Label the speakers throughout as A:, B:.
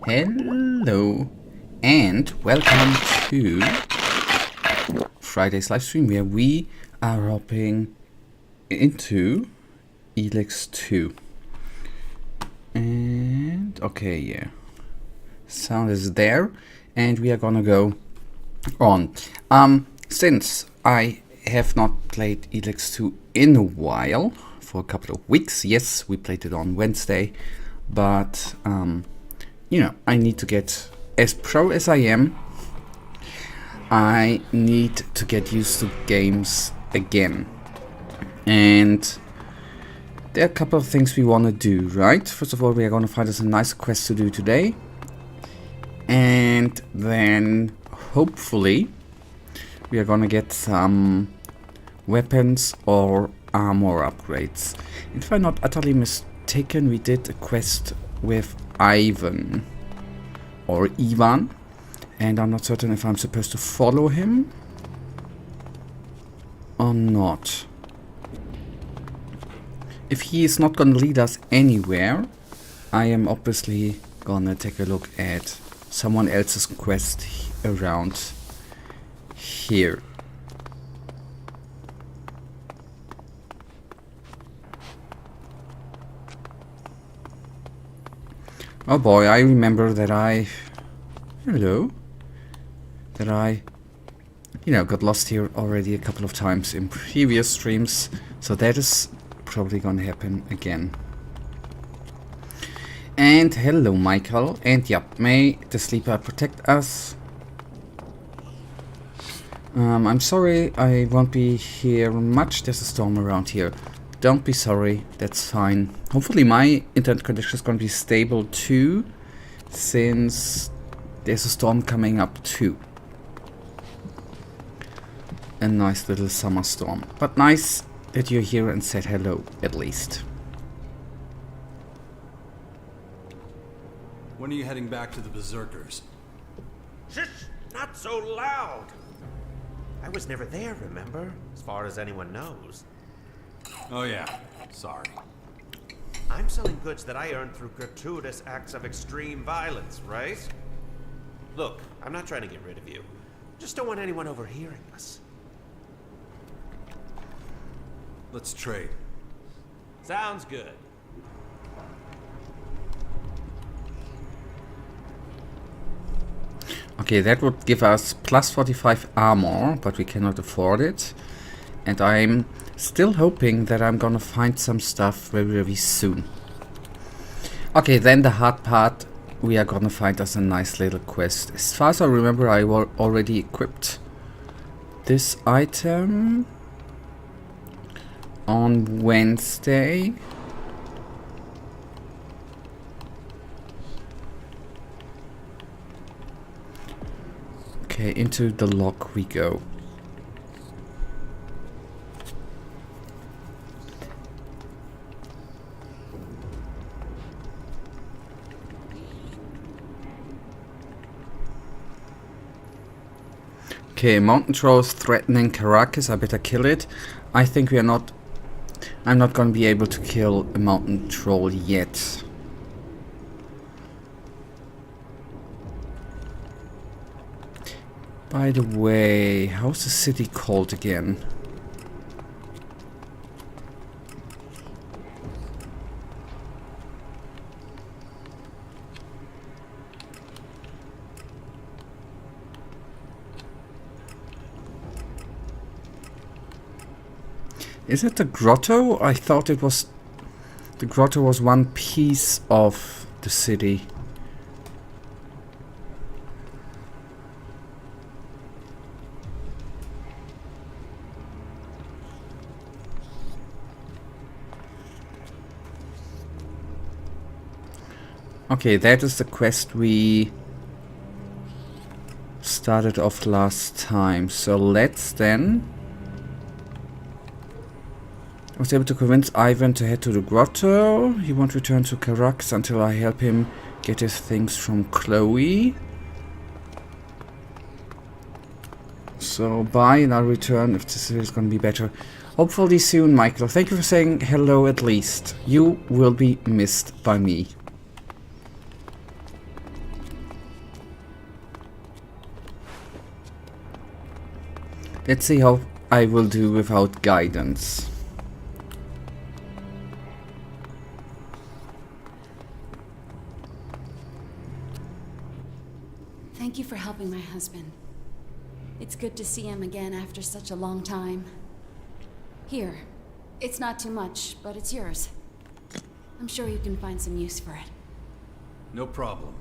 A: Hello and welcome to Friday's live stream where we are hopping into Elex 2. And okay, yeah, sound is there and we are gonna go on. Since I have not played Elex 2 in a while, for a couple of weeks, yes, we played it on Wednesday, but you know, I need to get, as pro as I am, I need to get used to games again. And there are a couple of things we want to do, right? First of all, we are going to find us a nice quest to do today. And then, hopefully, we are going to get some weapons or armor upgrades. If I'm not utterly mistaken, we did a quest with Ivan or Ivan, and I'm not certain if I'm supposed to follow him or not. If he is not gonna lead us anywhere, I am obviously gonna take a look at someone else's quest around here. Oh boy, I remember that hello, that I, you know, got lost here already a couple of times in previous streams, so that is probably gonna happen again. And hello, Michael, and yep, may the sleeper protect us. I'm sorry I won't be here much, there's a storm around here. Don't be sorry, that's fine. Hopefully my internet connection is going to be stable too, since there's a storm coming up too. A nice little summer storm. But nice that you're here and said hello, at least.
B: When are you heading back to the Berserkers?
C: Shush! Not so loud! I was never there, remember? As far as anyone knows.
B: Oh yeah, sorry.
C: I'm selling goods that I earned through gratuitous acts of extreme violence, right? Look, I'm not trying to get rid of you. Just don't want anyone overhearing us.
B: Let's trade.
C: Sounds good.
A: Okay, that would give us plus 45 armor, but we cannot afford it. And I'm still hoping that I'm gonna find some stuff very, very soon. Okay, then the hard part, we are gonna find us a nice little quest. As far as I remember, I already equipped this item on Wednesday. Okay, into the lock we go. Okay, mountain troll is threatening Caracas. I better kill it. I think I'm not gonna be able to kill a mountain troll yet. By the way, how's the city called again? Is it the grotto? I thought it was... The grotto was one piece of the city. Okay, that is the quest we started off last time. So let's then... I was able to convince Ivan to head to the grotto. He won't return to Caracas until I help him get his things from Chloe. So bye, and I'll return if this is going to be better. Hopefully soon, Michael. Thank you for saying hello at least. You will be missed by me. Let's see how I will do without guidance.
D: Thank you for helping my husband. It's good to see him again after such a long time. Here. It's not too much, but it's yours. I'm sure you can find some use for it.
B: No problem.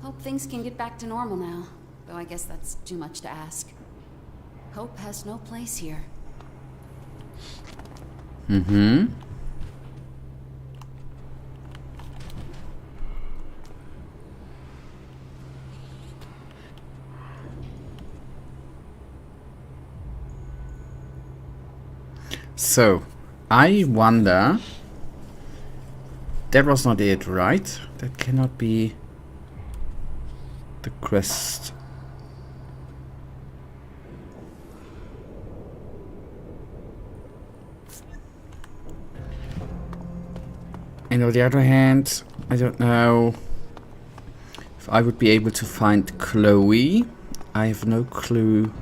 D: Hope things can get back to normal now, though I guess that's too much to ask. Hope has no place here.
A: Mm-hmm. So, I wonder... That was not it, right? That cannot be the quest. And on the other hand, I don't know if I would be able to find Chloe. I have no clue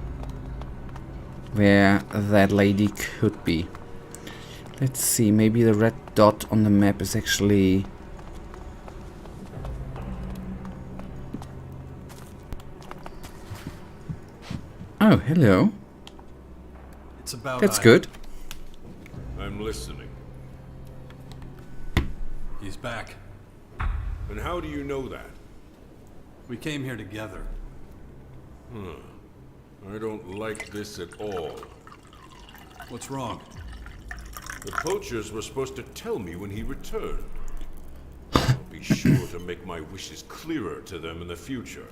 A: where that lady could be. Let's see, maybe the red dot on the map is actually... Oh, hello.
B: It's about
A: That's
B: Ivan.
A: good.
E: I'm listening.
B: He's back.
E: And how do you know that?
B: We came here together.
E: I don't like this at all.
B: What's wrong?
E: The poachers were supposed to tell me when he returned. I'll be sure to make my wishes clearer to them in the future.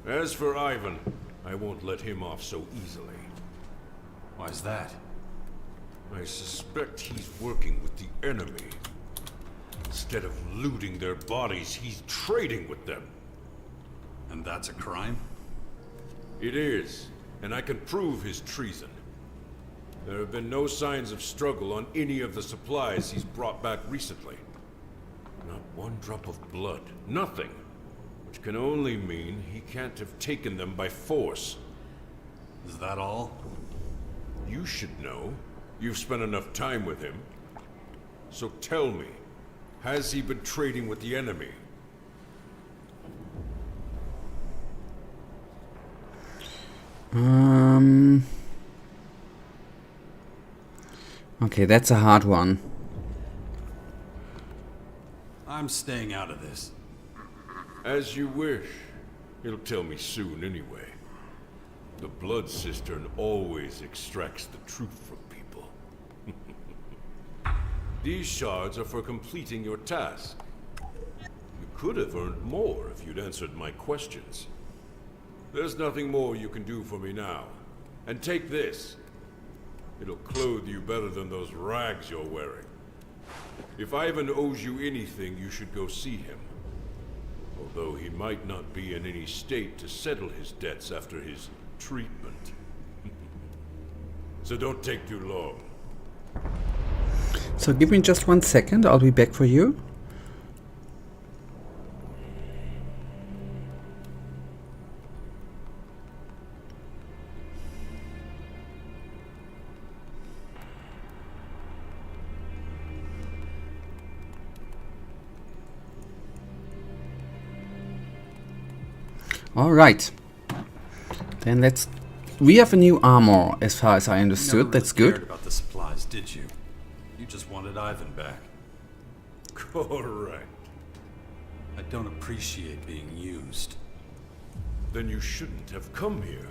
E: As for Ivan, I won't let him off so easily.
B: Why's that?
E: I suspect he's working with the enemy. Instead of looting their bodies, he's trading with them.
B: And that's a crime?
E: It is, and I can prove his treason. There have been no signs of struggle on any of the supplies he's brought back recently. Not one drop of blood. Nothing. Which can only mean he can't have taken them by force.
B: Is that all?
E: You should know. You've spent enough time with him. So tell me, has he been trading with the enemy?
A: Okay, that's a hard one.
B: I'm staying out of this.
E: As you wish. He'll tell me soon anyway. The blood cistern always extracts the truth from people. These shards are for completing your task. You could have earned more if you'd answered my questions. There's nothing more you can do for me now. And take this. It'll clothe you better than those rags you're wearing. If Ivan owes you anything, you should go see him. Although he might not be in any state to settle his debts after his treatment. So don't take too long.
A: So give me just 1 second, I'll be back for you. All right. Then let's... We have a new armor, as far as I understood.
B: Never
A: That's
B: really
A: good.
B: cared about the supplies, did you? You just wanted Ivan back.
E: Correct.
B: I don't appreciate being used.
E: Then you shouldn't have come here.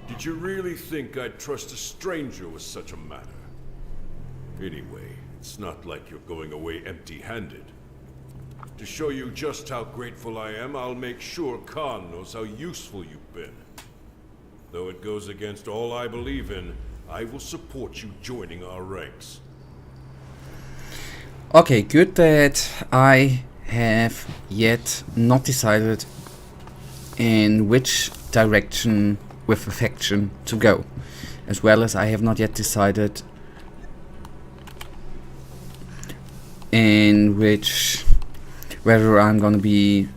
E: Did you really think I'd trust a stranger with such a matter? Anyway, it's not like you're going away empty-handed. To show you just how grateful I am, I'll make sure Khan knows how useful you've been. Though it goes against all I believe in, I will support you joining our ranks.
A: Okay, good that I have yet not decided in which direction with affection to go. As well as I have not yet decided in which... whether I'm gonna be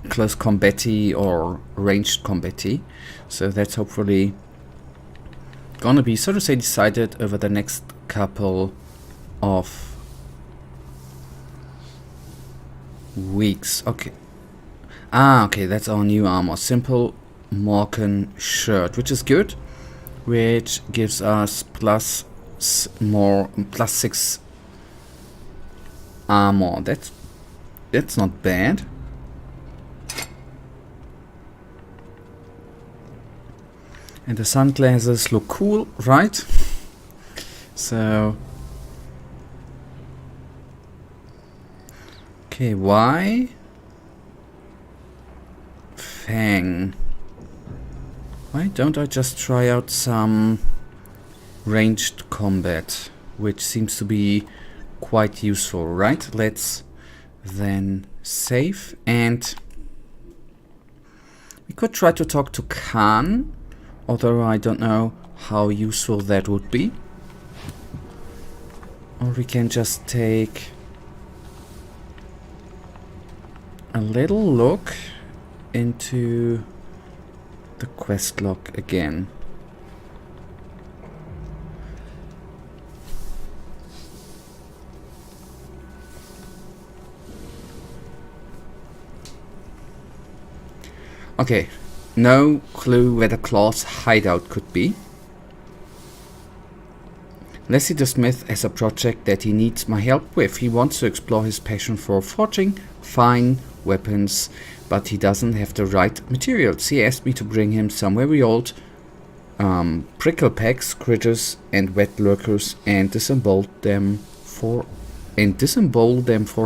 A: close combat-y or ranged combat-y. So that's hopefully gonna be, so to say, decided over the next couple of weeks. Okay. Okay, that's our new armor. Simple Morgan shirt, which is good. Which gives us plus 6 armor. That's not bad. And the sunglasses look cool, right? So okay, why? Fang. Why don't I just try out some ranged combat, which seems to be quite useful, right? Let's then save, and we could try to talk to Khan, although I don't know how useful that would be. Or we can just take a little look into the quest log again. Okay, no clue where the Claw's hideout could be. Leslie the Smith has a project that he needs my help with. He wants to explore his passion for forging fine weapons, but he doesn't have the right materials. He asked me to bring him some very old prickle packs, critters, and wet lurkers, and disembowel them for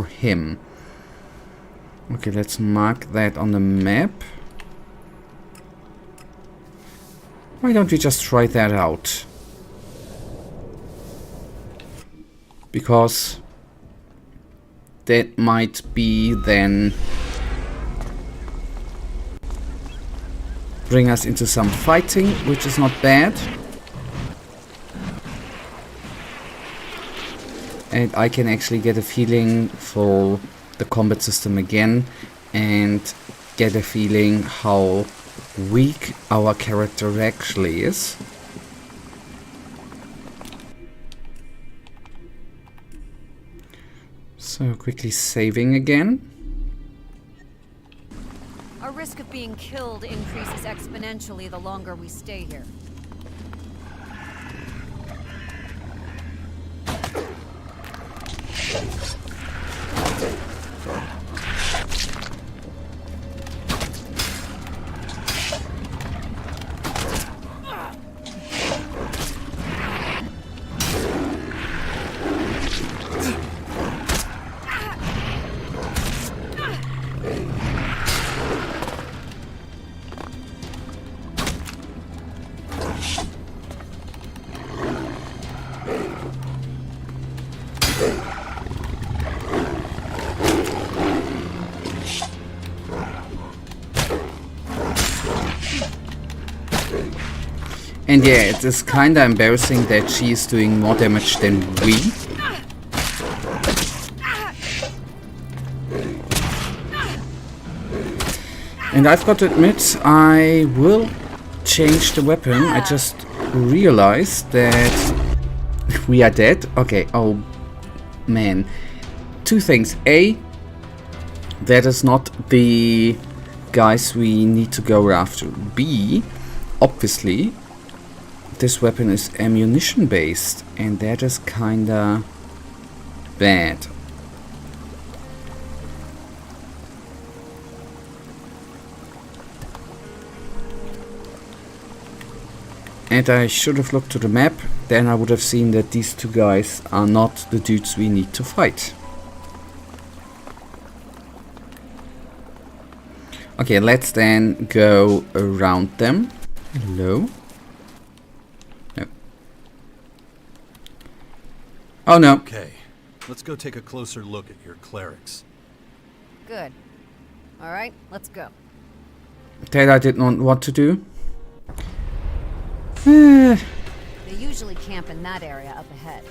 A: him. Okay, let's mark that on the map. Why don't we just try that out? Because that might be then bring us into some fighting, which is not bad. And I can actually get a feeling for the combat system again and get a feeling how weak our character actually is. So quickly saving again.
F: Our risk of being killed increases exponentially the longer we stay here.
A: And yeah, it is kinda embarrassing that she is doing more damage than we. And I've got to admit, I will change the weapon. I just realized that we are dead. Okay, oh man. Two things. A, that is not the guys we need to go after. B, obviously, this weapon is ammunition based, and that is kinda bad. And I should have looked to the map, then I would have seen that these two guys are not the dudes we need to fight. Okay, let's then go around them. Hello? No. Oh no.
B: Okay, let's go take a closer look at your clerics.
F: Good. All right, let's go.
A: That I did not want to do.
F: They usually camp in that area up ahead.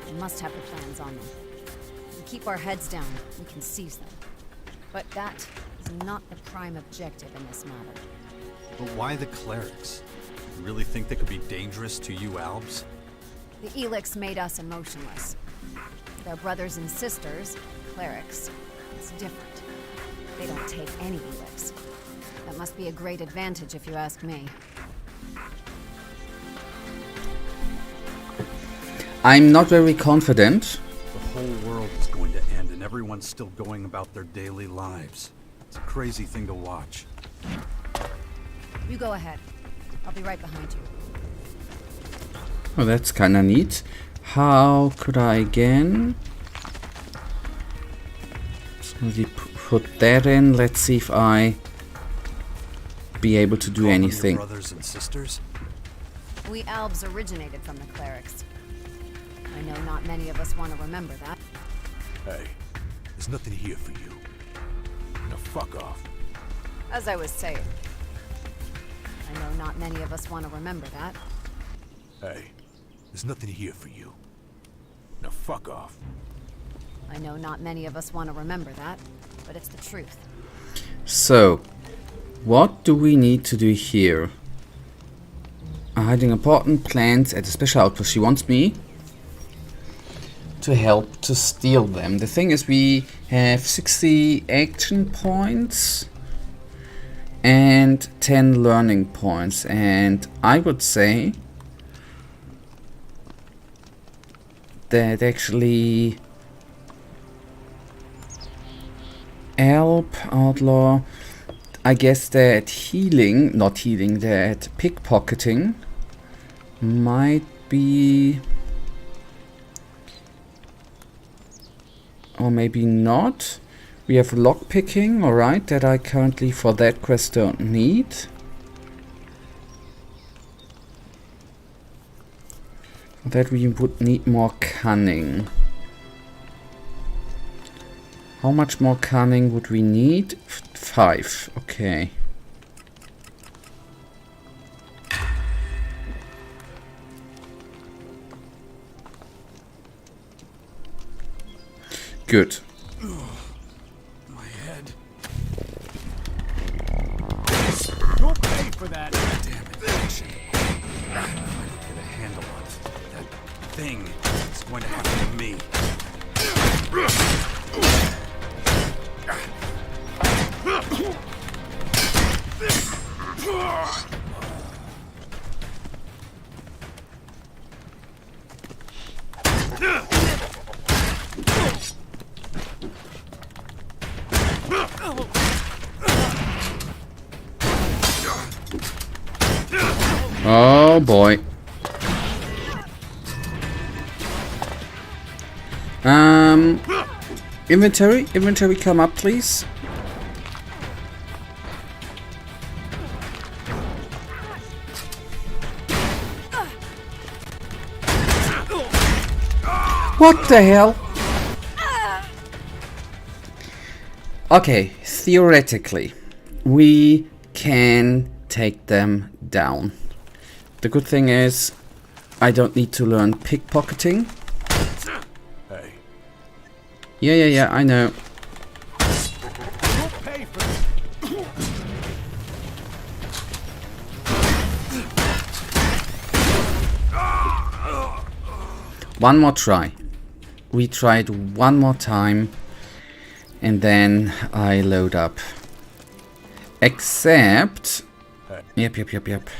F: We must have the plans on them. If we keep our heads down, we can seize them. But that is not the prime objective in this matter.
B: But why the clerics? You really think they could be dangerous to you, Albs?
F: The Elex made us emotionless. Their brothers and sisters, clerics, it's different. They don't take any Elex. That must be a great advantage if you ask me.
A: I'm not very confident.
B: The whole world is going to end and everyone's still going about their daily lives. It's a crazy thing to watch.
F: You go ahead. I'll be right behind you.
A: Oh, that's kinda neat. How could I again? Simply put that in. Let's see if I be able to do
B: Call them
A: anything.
B: Your brothers and sisters?
F: We Albs originated from the clerics. I know not many of us want to remember that.
E: Hey, there's nothing here for you. Now fuck off.
F: As I was saying, I know not many of us want to remember that.
E: Hey, there's nothing here for you. Now fuck off.
F: I know not many of us want to remember that, but it's the truth.
A: So, what do we need to do here? Hiding important plans at a special outpost. She wants me to help to steal them. The thing is, we have 60 action points and 10 learning points, and I would say that actually help outlaw, I guess that that pickpocketing might be, or maybe not. We have lockpicking, alright, that I currently for that quest don't need. That we would need more cunning. How much more cunning would we need? 5, okay. Good.
B: My head.
G: You'll pay for that.
B: Damn it. Action. If I don't get a handle on it, that thing is going to happen to me.
A: Oh boy. Inventory, come up, please. What the hell? Okay, theoretically, we can take them down. The good thing is, I don't need to learn pickpocketing.
E: Hey,
A: Yeah, I know.
G: You'll pay for it.
A: One more try. We tried one more time, and then I load up. Except... Yep.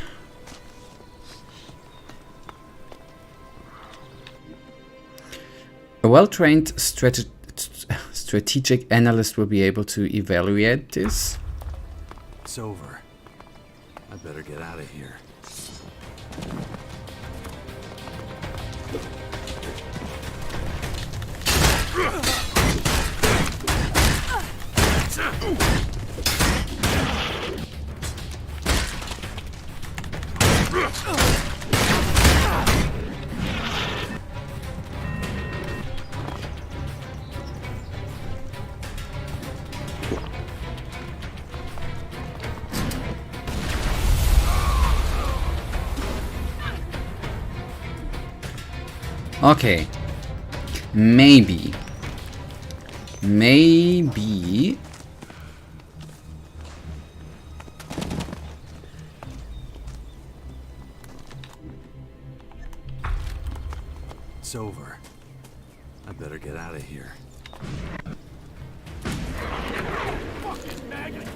A: A well-trained strategic analyst will be able to evaluate this.
B: It's over. I better get out of here.
A: Okay. Maybe.
B: it's over. I better get out of here.
G: Fucking maggot!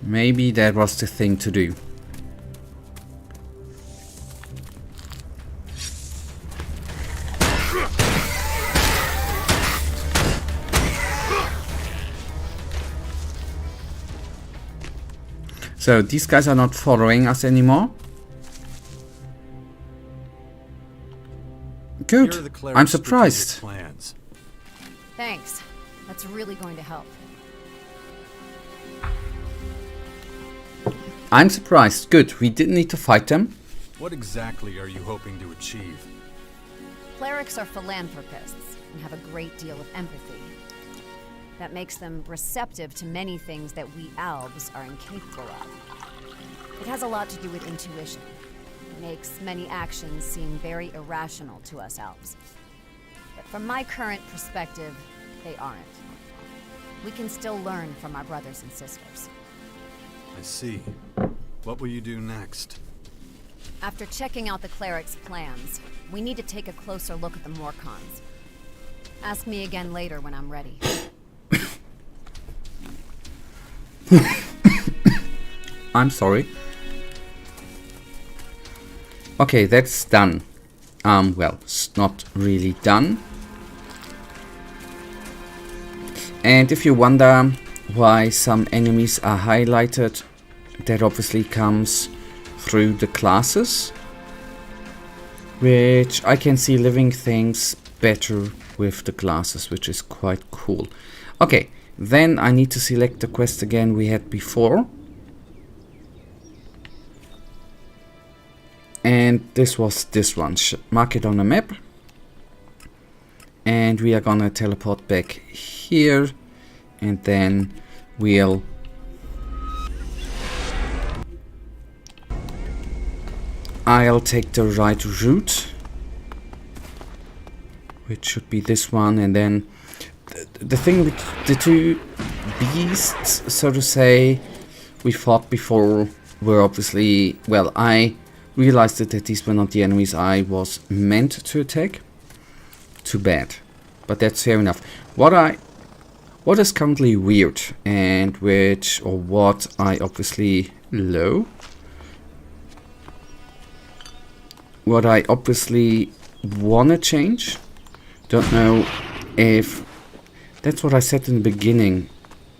A: Maybe that was the thing to do. So these guys are not following us anymore. Good.
B: Here are the cleric's
A: I'm
B: strategic
A: surprised.
B: plans.
F: Thanks. That's really going to help.
A: I'm surprised. Good. We didn't need to fight them.
B: What exactly are you hoping to achieve?
F: Clerics are philanthropists and have a great deal of empathy. That makes them receptive to many things that we elves are incapable of. It has a lot to do with intuition. It makes many actions seem very irrational to us elves. But from my current perspective, they aren't. We can still learn from our brothers and sisters.
B: I see. What will you do next?
F: After checking out the cleric's plans, we need to take a closer look at the Morcons. Ask me again later when I'm ready.
A: I'm sorry. Okay, that's done. Well, it's not really done. And if you wonder why some enemies are highlighted, that obviously comes through the classes, which I can see living things better with the classes, which is quite cool. Okay, then I need to select the quest again we had before. And this was this one. Mark it on the map. And we are gonna teleport back here. And then we'll I'll take the right route, which should be this one. And then the thing with the two beasts, so to say, we fought before were obviously, well, I realized that these were not the enemies I was meant to attack. Too bad, but that's fair enough. What is currently weird, and what I obviously what I obviously wanna change, don't know if that's what I said in the beginning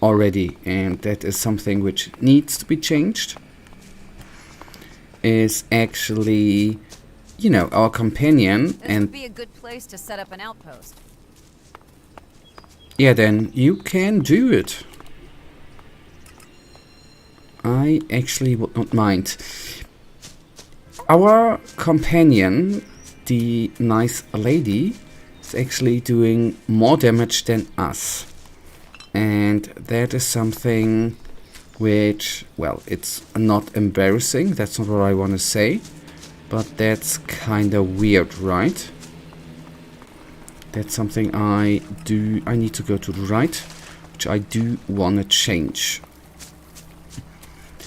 A: already, and that is something which needs to be changed, is actually, you know, our companion.
F: This
A: and
F: would be a good place to set up an outpost.
A: yeah, then you can do it. I actually would not mind. Our companion, the nice lady, is actually doing more damage than us. And that is something which, well, it's not embarrassing, that's not what I want to say, but that's kind of weird, right? That's something I need to go to the right, which I do want to change.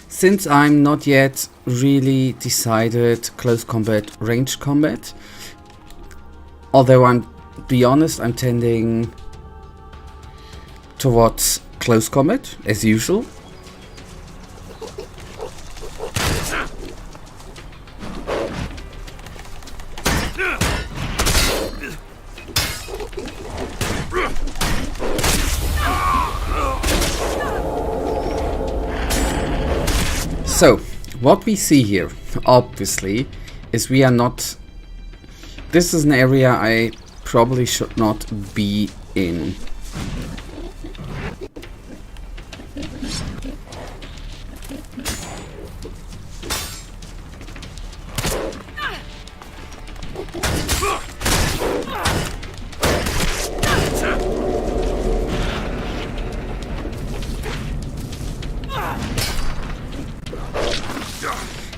A: Since I'm not yet really decided close combat, range combat, although be honest, I'm tending towards close combat, as usual. So, what we see here, obviously, is we are not... This is an area I probably should not be in.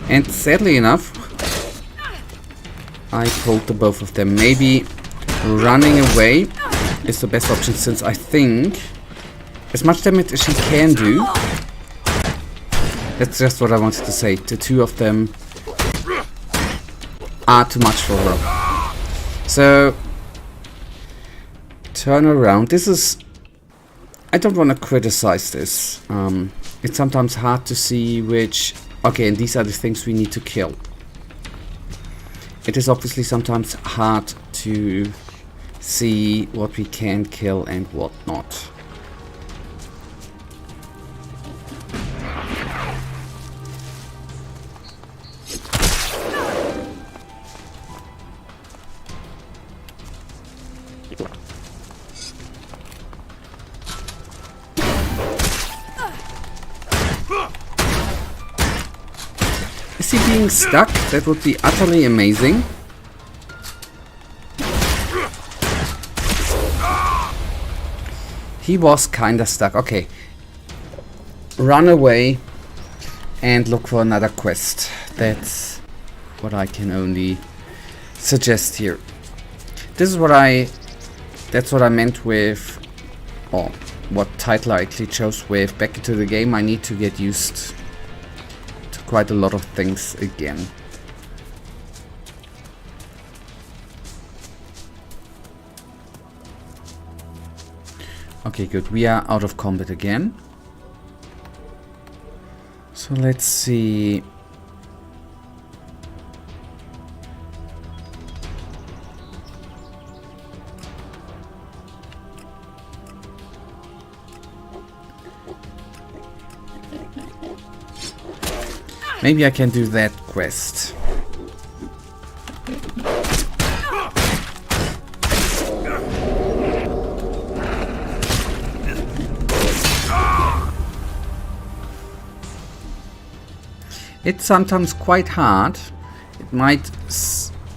A: And sadly enough, I pulled the both of them. Maybe running away is the best option, since I think as much damage as she can do. That's just what I wanted to say. The two of them are too much for her. So, turn around. This is... I don't want to criticize this. It's sometimes hard to see which... Okay, and these are the things we need to kill. It is obviously sometimes hard to see what we can kill and what not. Is he being stuck? That would be utterly amazing. He was kinda stuck. Okay. Run away and look for another quest. That's what I can only suggest here. This is what that's what I meant with, or what title I actually chose with Back into the Game. I need to get used to quite a lot of things again. Okay, good. We are out of combat again. So let's see. Maybe I can do that quest. It's sometimes quite hard. It might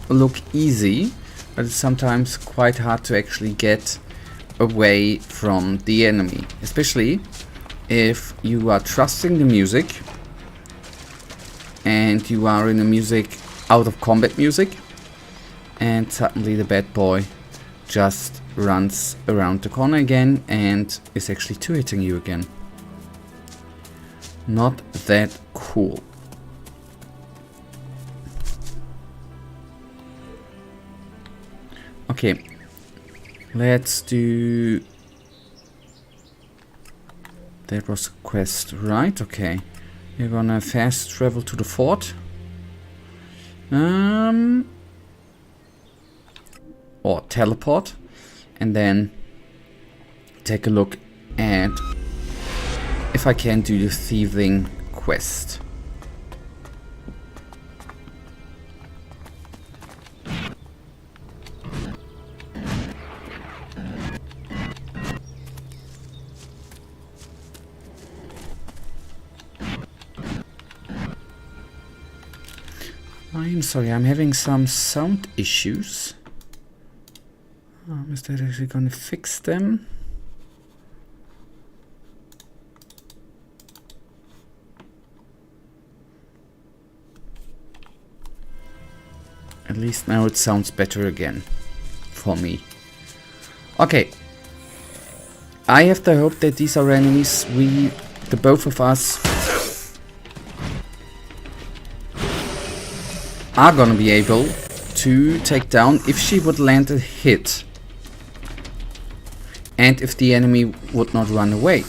A: look easy, but it's sometimes quite hard to actually get away from the enemy. Especially if you are trusting the music and you are in a music, out of combat music, and suddenly the bad boy just runs around the corner again and is actually two-hitting you again. Not that cool. Okay, let's do... That was a quest, right? Okay. We're gonna fast travel to the fort. Or teleport. And then take a look at if I can do the thieving quest. I'm sorry, I'm having some sound issues. Is that actually gonna fix them? At least now it sounds better again for me. Okay. I have the hope that these are enemies the both of us are gonna be able to take down if she would land a hit and if the enemy would not run away.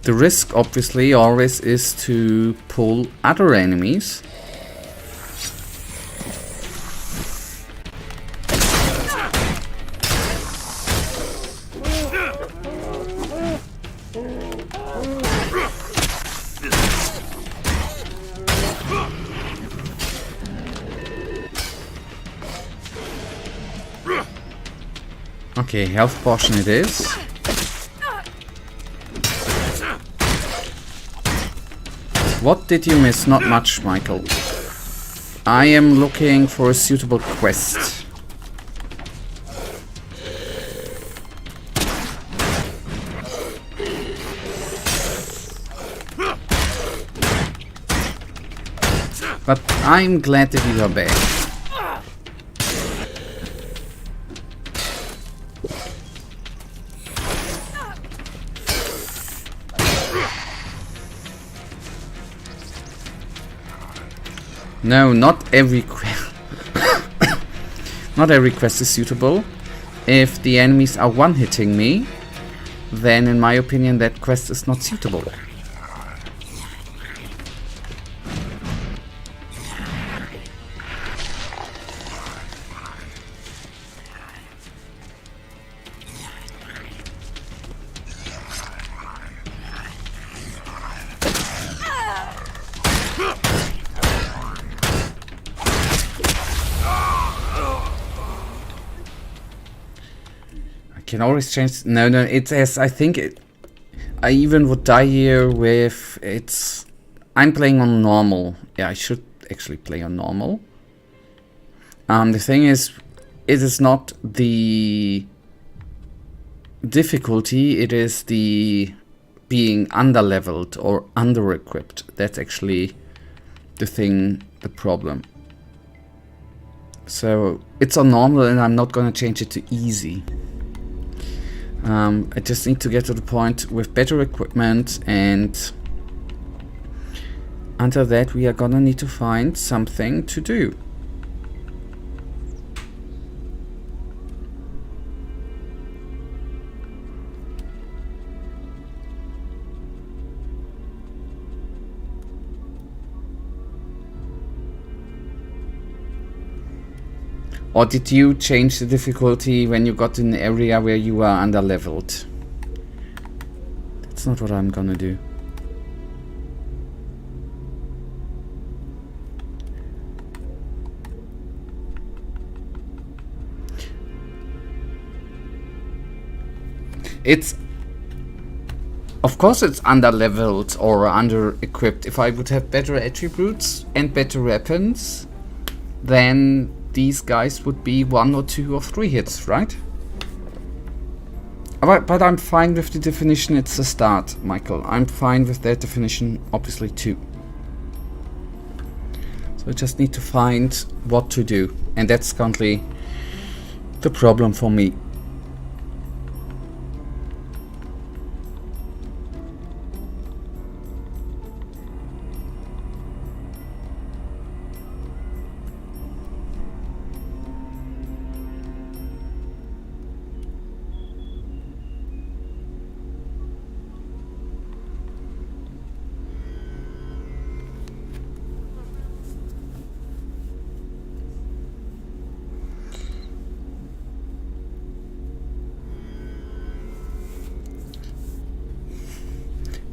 A: The risk obviously always is to pull other enemies. Okay, health potion it is. What did you miss? Not much, Michael. I am looking for a suitable quest. But I'm glad that you are back. No, not every not every quest is suitable. If the enemies are one-hitting me, then in my opinion that quest is not suitable. Can always change. No, it says. I think I even would die here with it's. I'm playing on normal. Yeah, I should actually play on normal. The thing is, it is not the difficulty. It is the being under-leveled or under-equipped. That's actually the thing, the problem. So it's on normal, and I'm not gonna change it to easy. I just need to get to the point with better equipment, and until that we are gonna need to find something to do. Or did you change the difficulty when you got in an area where you were under-leveled? That's not what I'm gonna do. It's... Of course it's under-leveled or under-equipped. If I would have better attributes and better weapons, then these guys would be 1 or 2 or 3 hits, right? But I'm fine with the definition, it's a start, Michael. I'm fine with that definition, obviously, too. So I just need to find what to do. And that's currently the problem for me.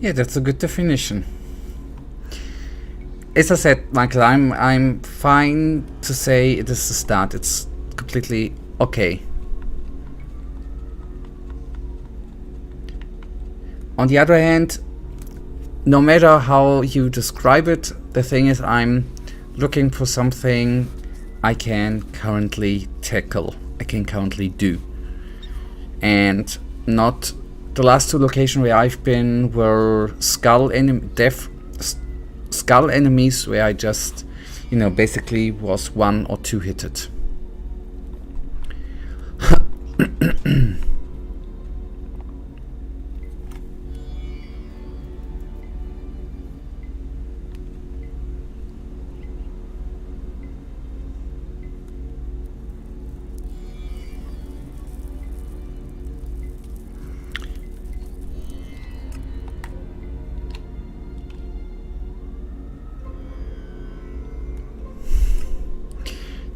A: Yeah, that's a good definition. As I said, Michael, I'm fine to say it is a start. It's completely okay. On the other hand, no matter how you describe it, the thing is I'm looking for something I can currently tackle, I can currently do. And not the last 2 locations where I've been were skull enemies where I just, you know, basically was 1 or 2 hitted.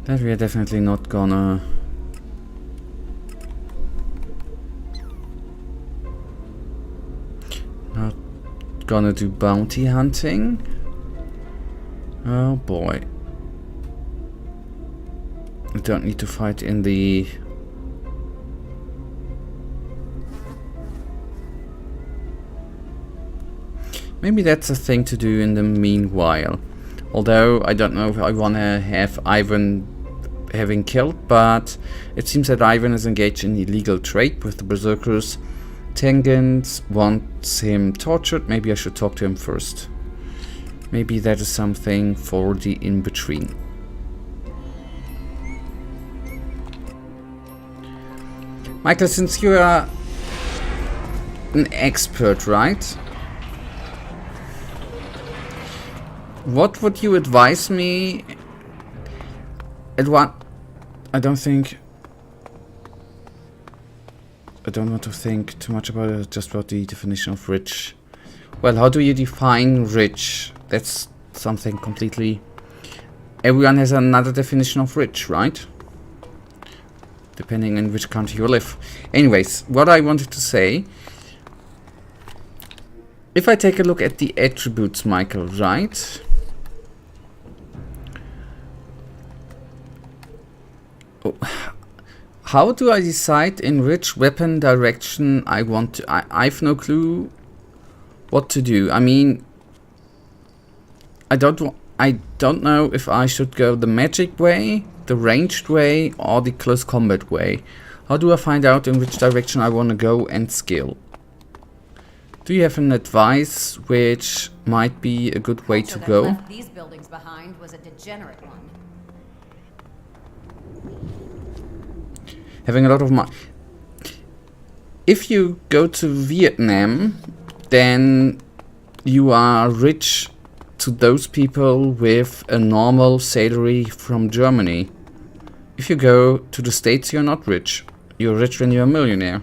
A: That we are definitely not gonna... Not gonna do bounty hunting. Oh boy. I don't need to fight in the... Maybe that's a thing to do in the meanwhile. Although I don't know if I wanna have Ivan having killed, but it seems that Ivan is engaged in illegal trade with the Berserkers. Tengens wants him tortured. Maybe I should talk to him first. Maybe that is something for the in-between. Michael, since you are an expert, right? What would you advise me? At what? I don't want to think too much about it, just about the definition of rich. Well, how do you define rich? That's something completely... Everyone has another definition of rich, right? Depending on which country you live. Anyways, what I wanted to say... If I take a look at the attributes, Michael, right? Oh. How do I decide in which weapon direction I want to... I've no clue what to do. I mean, I don't know if I should go the magic way, the ranged way, or the close combat way. How do I find out in which direction I want to go and skill? Do you have an advice which might be a good way to go?
F: Left these buildings behind was a degenerate one.
A: Having a lot of money. If you go to Vietnam, then you are rich to those people with a normal salary from Germany. If you go to the States, you're not rich. You're rich when you're a millionaire.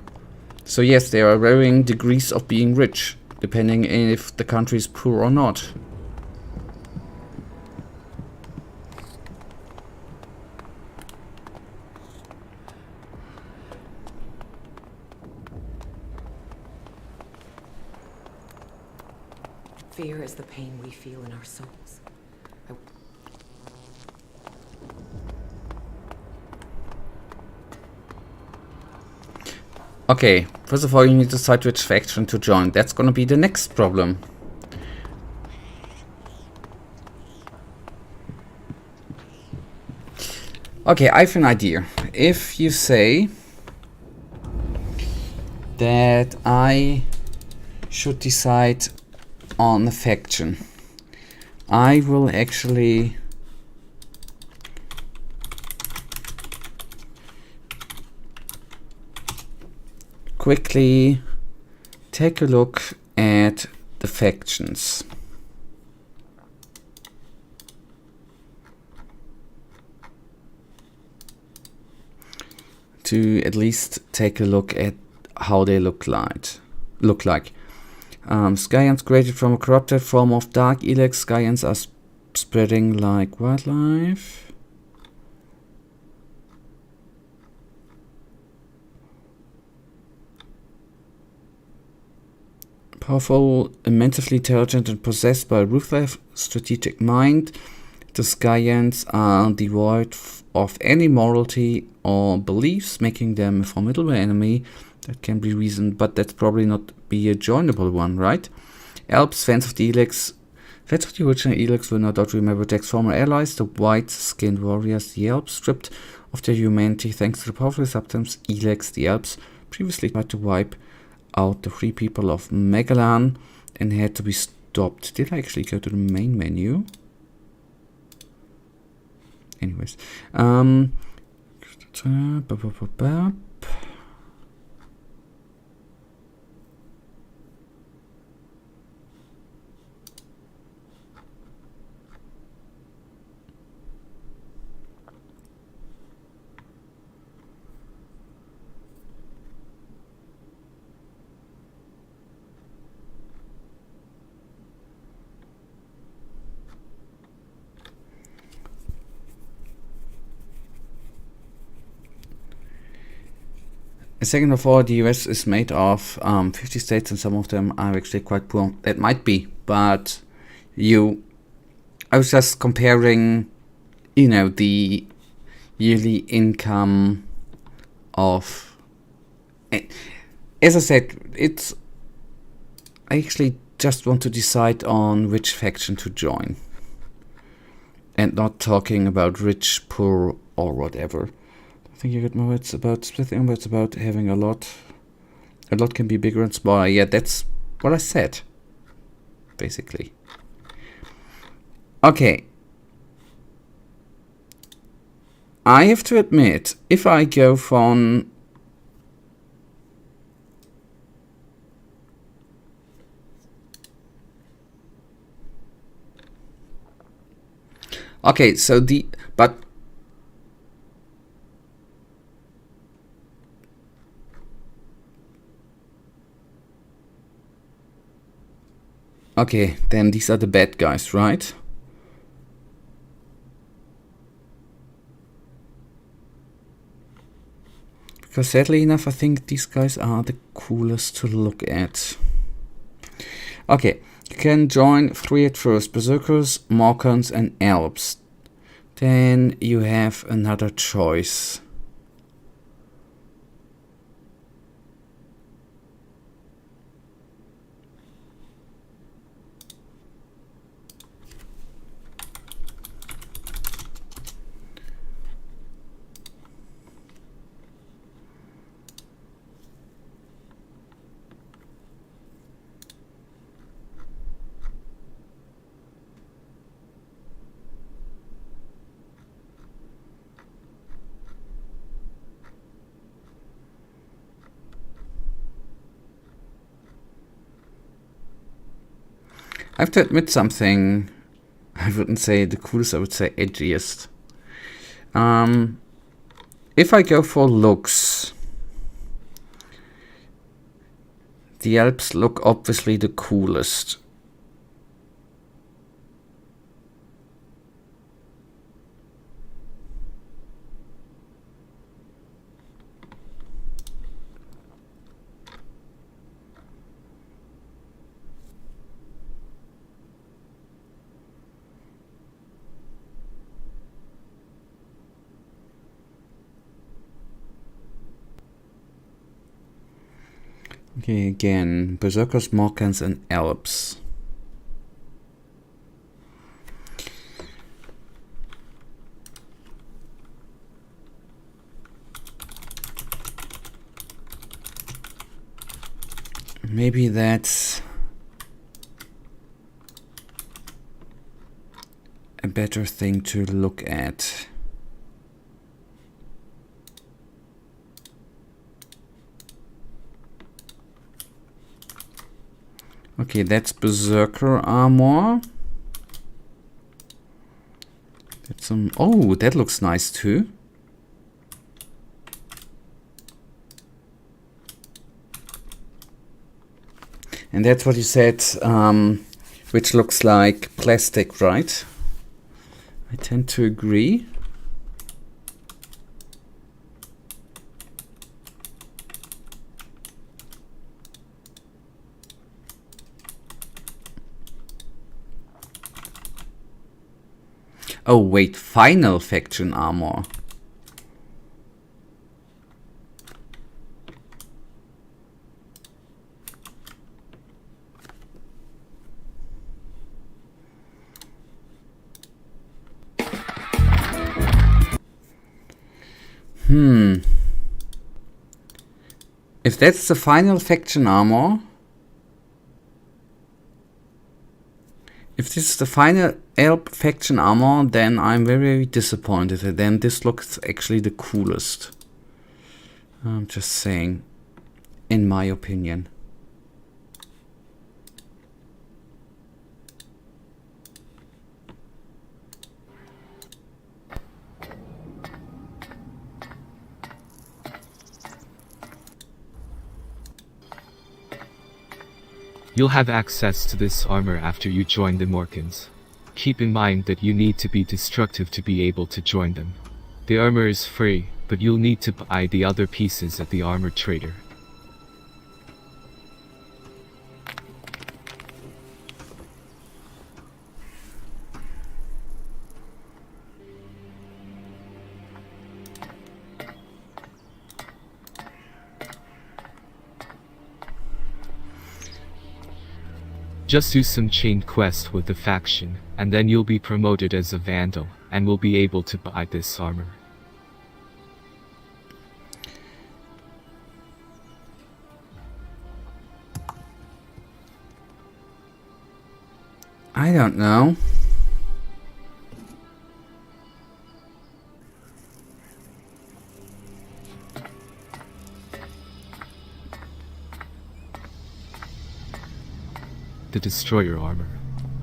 A: So yes, there are varying degrees of being rich, depending if the country is poor or not.
H: Fear is the pain we feel in our souls.
A: Okay, first of all you need to decide which faction to join. That's gonna be the next problem. Okay, I have an idea. If you say that I should decide on a faction, I will actually quickly take a look at the factions. To at least take a look at how they look like. Skyans created from a corrupted form of dark Elex. Skyans are spreading like wildlife. Powerful, immensely intelligent, and possessed by a ruthless strategic mind, the Skyans are devoid of any morality or beliefs, making them a formidable enemy that can be reasoned, but that's probably not be a joinable one, right? Alps, fans of the Elex, fans of the original Elex will no doubt remember Jack's former allies, the white-skinned warriors, the Alps, stripped of their humanity thanks to the powerful substance Elex. The Alps previously tried to wipe out the free people of Megalan and had to be stopped. Did I actually go to the main menu? Anyways, second of all, the US is made of 50 states, and some of them are actually quite poor. That might be, but I was just comparing, you know, the yearly income of... As I said, I actually just want to decide on which faction to join. And not talking about rich, poor, or whatever. I think you get more. It's about splitting, but it's about having a lot. A lot can be bigger and smaller. Yeah, that's what I said, basically. Okay. I have to admit, if I go from... Okay, so the... But... Okay, then these are the bad guys, right? Because sadly enough, I think these guys are the coolest to look at. Okay, you can join 3 at first: Berserkers, Morkans and Alps. Then you have another choice. I have to admit something. I wouldn't say the coolest, I would say edgiest. If I go for looks, the Alps look obviously the coolest. Okay, again, Berserkers, Morkans and Alps. Maybe that's a better thing to look at. Okay, that's Berserker armor. That's some... Oh, that looks nice too. And that's what you said, which looks like plastic, right? I tend to agree. Oh wait, final faction armor. If that's the final faction armor, if this is the final Alp faction armor, then I'm very disappointed. Then this looks actually the coolest. I'm just saying, in my opinion.
I: You'll have access to this armor after you join the Morkans. Keep in mind that you need to be destructive to be able to join them. The armor is free, but you'll need to buy the other pieces at the armor trader. Just do some chain quest with the faction, and then you'll be promoted as a Vandal, and will be able to buy this armor.
A: I don't know.
I: the Destroyer armor.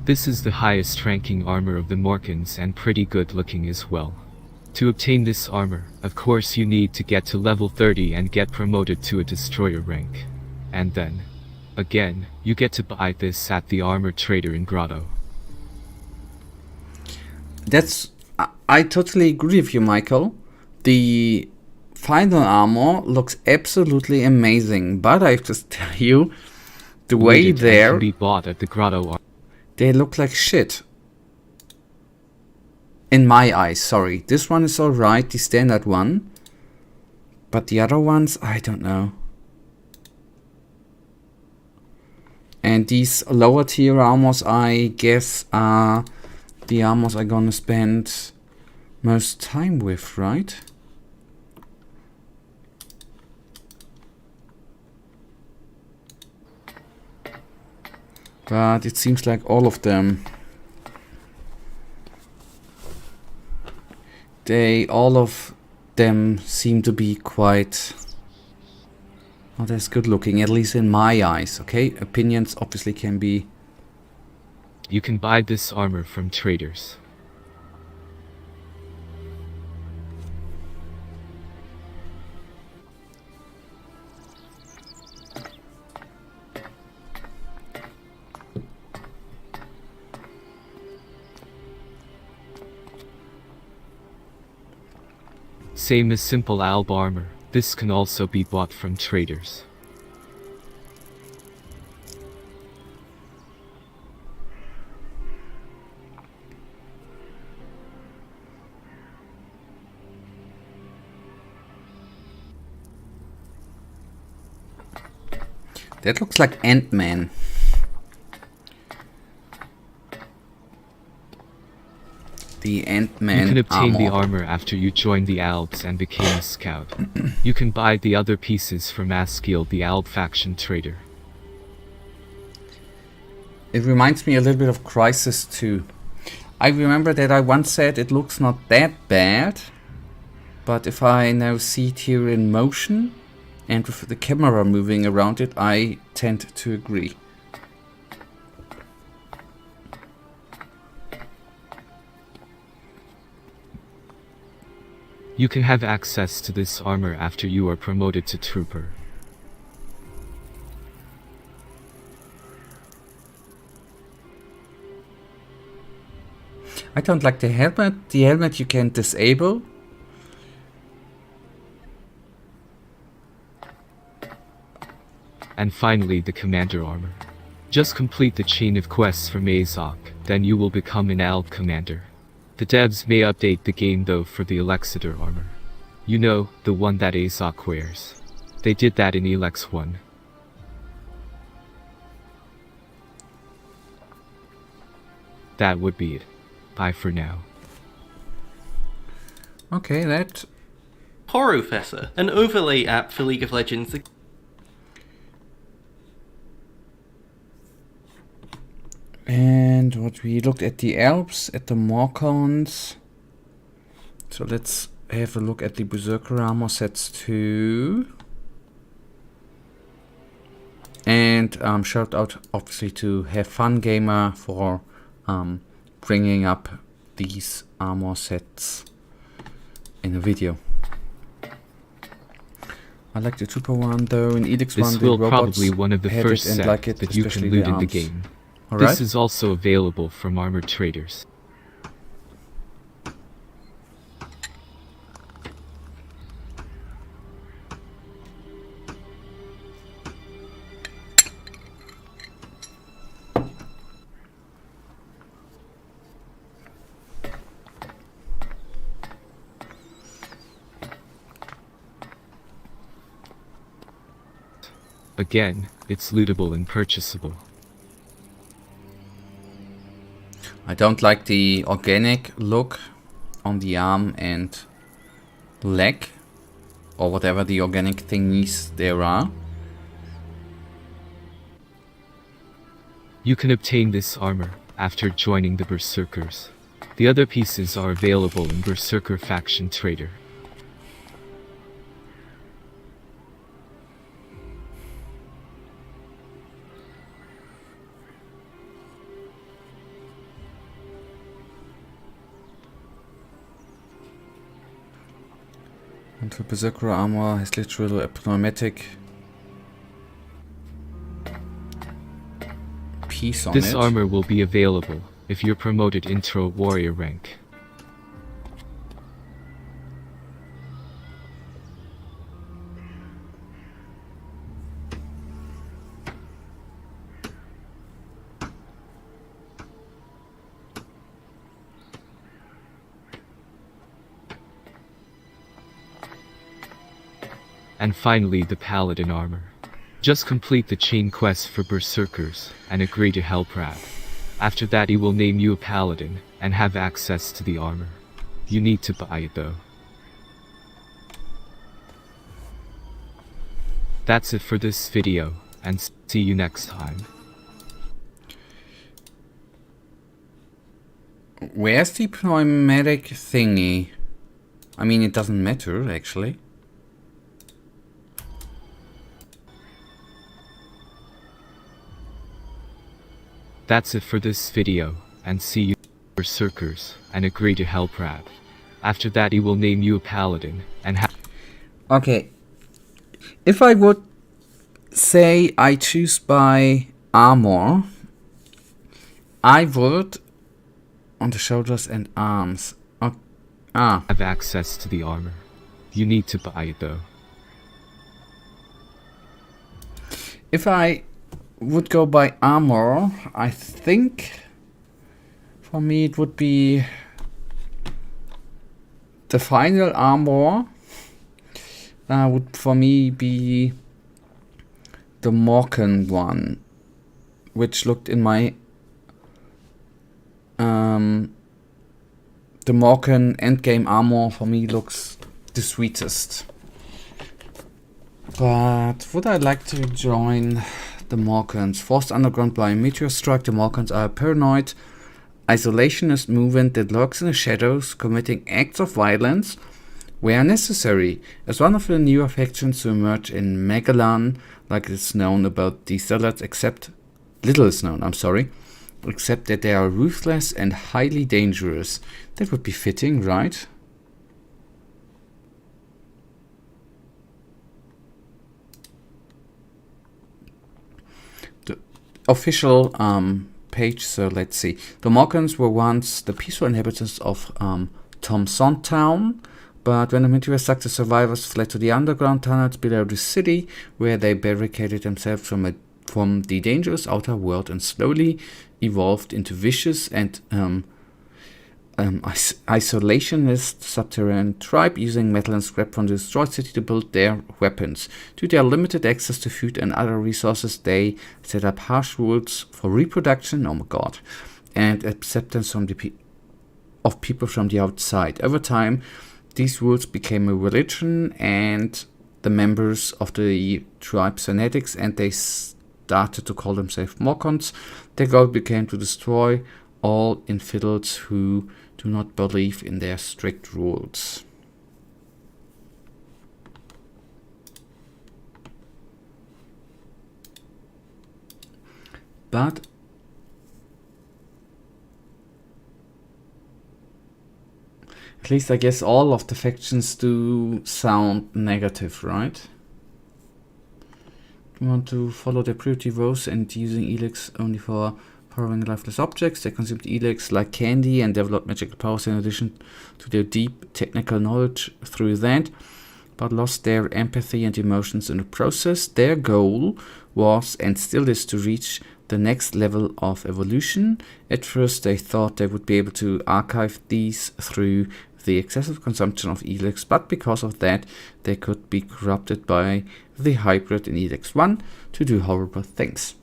I: This is the highest ranking armor of the Morkans and pretty good looking as well. To obtain this armor, of course you need to get to level 30 and get promoted to a Destroyer rank. And then, again, you get to buy this at the armor trader in Grotto.
A: I totally agree with you, Michael. The final armor looks absolutely amazing, but I have to tell you, the way
I: Looted and
A: there,
I: can be bought at the Grotto.
A: they look like shit. In my eyes, sorry. This one is alright, the standard one. But the other ones, I don't know. And these lower tier armors, I guess, are the armors I'm gonna spend most time with, right? But it seems like all of them, all of them seem to be quite not as good looking, at least in my eyes, okay? Opinions obviously can be...
I: You can buy this armor from traders. Same as simple alb armor, this can also be bought from traders.
A: That looks like Ant-Man. The Ant-Man
I: You can obtain the
A: armor.
I: armor after you join the Albs and became a scout. You can buy the other pieces from Askiel, the Alb faction trader.
A: It reminds me a little bit of Crisis 2. I remember that I once said it looks not that bad, but if I now see it here in motion and with the camera moving around it, I tend to agree.
I: You can have access to this armor after you are promoted to trooper.
A: I don't like the helmet. The helmet you can disable.
I: And finally the commander armor. Just complete the chain of quests from Azok, then you will become an Alb commander. The devs may update the game though for the Elexitor armor. You know, the one that Azok wears. They did that in Elex 1. That would be it. Bye for now.
A: Okay, that...
J: Horrorfessor, an overlay app for League of Legends.
A: And what we looked at the Alps, at the Morkons. So let's have a look at the Berserker armor sets too. And shout out obviously to Have Fun Gamer for bringing up these armor sets in a video. I like the Trooper one though. In Elex one,
I: This
A: the
I: will
A: robots
I: probably one of the
A: had
I: first
A: it and
I: set
A: like it,
I: that you can
A: especially
I: loot
A: the
I: in the
A: arms.
I: game.
A: All
I: This
A: right.
I: is also available from armor traders. Again, it's lootable and purchasable.
A: I don't like the organic look on the arm and leg, or whatever the organic thingies there are.
I: You can obtain this armor after joining the Berserkers. The other pieces are available in Berserker Faction Trader.
A: And the Berserker armor has literally a pneumatic piece on
I: This
A: it.
I: armor will be available if you're promoted into a warrior rank. And finally the Paladin armor. Just complete the chain quest for Berserkers and agree to help Rab. After that he will name you a Paladin and have access to the armor. You need to buy it though. That's it for this video, and see you next time.
A: Where's the pneumatic thingy? I mean, it doesn't matter actually.
I: That's it for this video, and see you Berserkers and agree to help Rab. After that he will name you a Paladin and have...
A: Okay. If I would say I choose by armor, I would on the shoulders and arms.
I: Have access to the armor. You need to buy it though.
A: If I would go by armor, I think for me it would be the final armor. Would for me be the Morkan one, which looked in my the Morkan endgame armor for me looks the sweetest. But would I like to join the Morkans? Forced underground by a meteor strike, the Morkans are a paranoid, isolationist movement that lurks in the shadows, committing acts of violence where necessary. As one of the newer factions to emerge in Magalan, like it's known about these zealots, little is known, except that they are ruthless and highly dangerous. That would be fitting, right? The official page, so let's see. The Morkans were once the peaceful inhabitants of Thompson Town, but when the meteor struck, the survivors fled to the underground tunnels below the city, where they barricaded themselves from the dangerous outer world and slowly evolved into vicious and isolationist subterranean tribe, using metal and scrap from the destroyed city to build their weapons. Due to their limited access to food and other resources, they set up harsh rules for reproduction, oh my god, and acceptance from of people from the outside. Over time, these rules became a religion, and the members of the tribe fanatics, and they started to call themselves Morkans. Their goal became to destroy all infidels who do not believe in their strict rules. But at least I guess all of the factions do sound negative, right? We want to follow their purity vows and using Elex only for powering lifeless objects. They consumed Elex like candy and developed magical powers in addition to their deep technical knowledge through that, but lost their empathy and emotions in the process. Their goal was, and still is, to reach the next level of evolution. At first they thought they would be able to archive these through the excessive consumption of Elex, but because of that they could be corrupted by the hybrid in Elex 1 to do horrible things.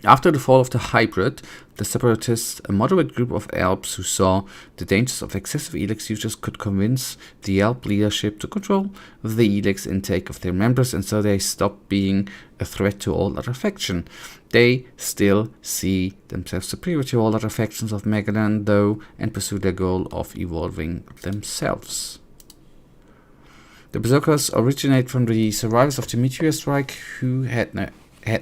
A: After the fall of the hybrid, the Separatists, a moderate group of Elves who saw the dangers of excessive Elex usage, could convince the Elf leadership to control the Elex intake of their members, and so they stopped being a threat to all other factions. They still see themselves superior to all other factions of Magadan, though, and pursue their goal of evolving themselves. The Berserkers originate from the survivors of the meteor strike, who had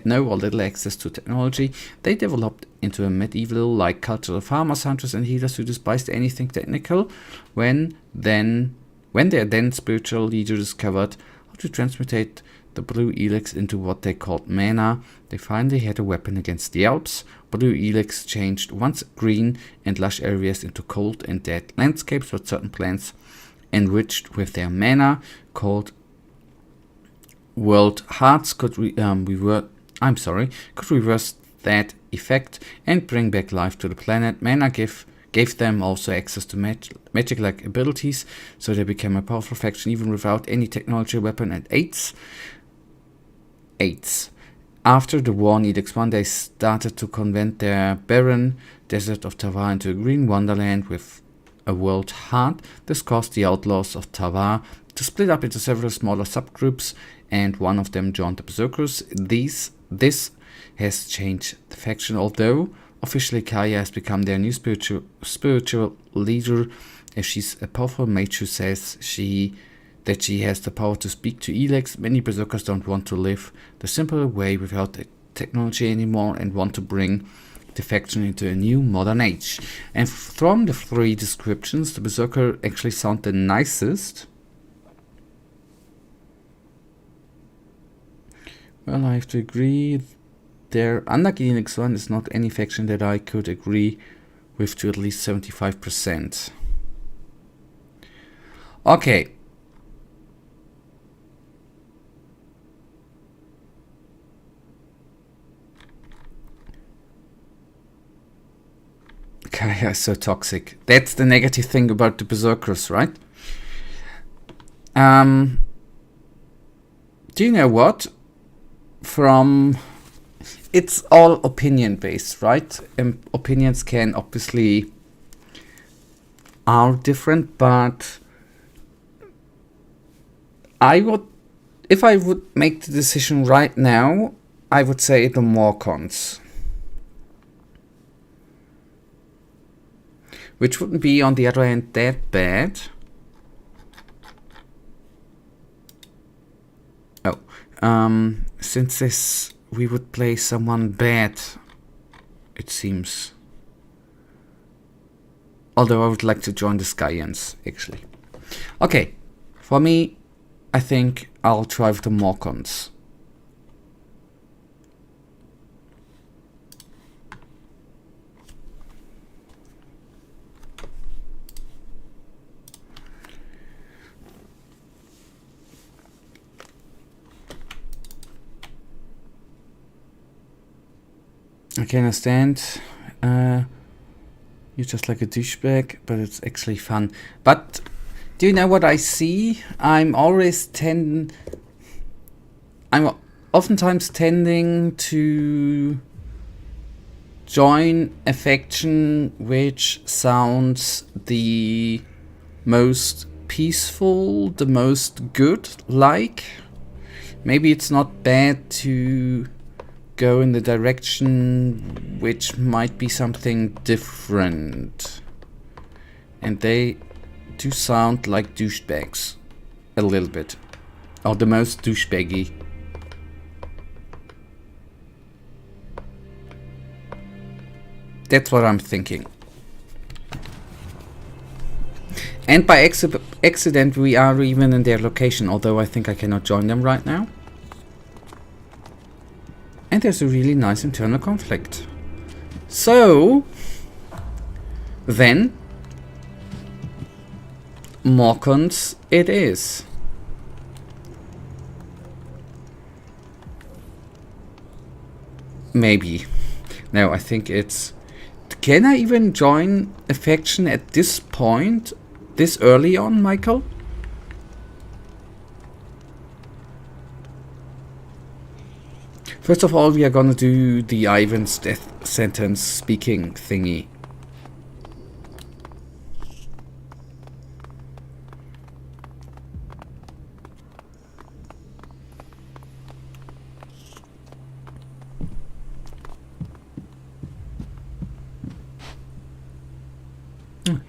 A: no or little access to technology. They developed into a medieval-like culture of farmers, hunters, and healers who despised anything technical. When then When their then spiritual leader discovered how to transmutate the blue Elex into what they called mana, they finally had a weapon against the Alps. Blue Elex changed once green and lush areas into cold and dead landscapes with certain plants enriched with their mana called world hearts could reverse that effect and bring back life to the planet. Mana gave them also access to magic-like abilities, so they became a powerful faction even without any technology, weapon, and aids. After the war on Elex 1, they started to convert their barren desert of Tavar into a green wonderland with a world heart. This caused the outlaws of Tavar to split up into several smaller subgroups, and one of them joined the Berserkers. This has changed the faction, although officially Kaya has become their new spiritual leader, as she's a powerful mage who says that she has the power to speak to Elex. Many Berserkers don't want to live the simple way without technology anymore and want to bring the faction into a new modern age. And from the 3 descriptions, the Berserker actually sound the nicest. Well, I have to agree. Their unlucky Elex 1 is not any faction that I could agree with to at least 75%. Okay. Kaya is so toxic. That's the negative thing about the Berserkers, right? Do you know what? It's all opinion based, right? Opinions can obviously are different, but if I would make the decision right now, I would say the Morcons. Which wouldn't be, on the other hand, that bad. Since we would play someone bad, it seems. Although I would like to join the Skyans, actually. Okay, for me, I think I'll try with the Morcons. I can understand. You're just like a douchebag, but it's actually fun. But do you know what I see? I'm oftentimes tending to join a faction which sounds the most peaceful, the most good-like. Maybe it's not bad to go in the direction which might be something different. And they do sound like douchebags. A little bit. Or the most douchebaggy. That's what I'm thinking. And by accident we are even in their location, although I think I cannot join them right now. And there's a really nice internal conflict. So, then, Morcons it is. Maybe. No, I think it's... Can I even join a faction at this point? This early on, Michael? First of all, we are gonna do the Ivan's death sentence speaking thingy.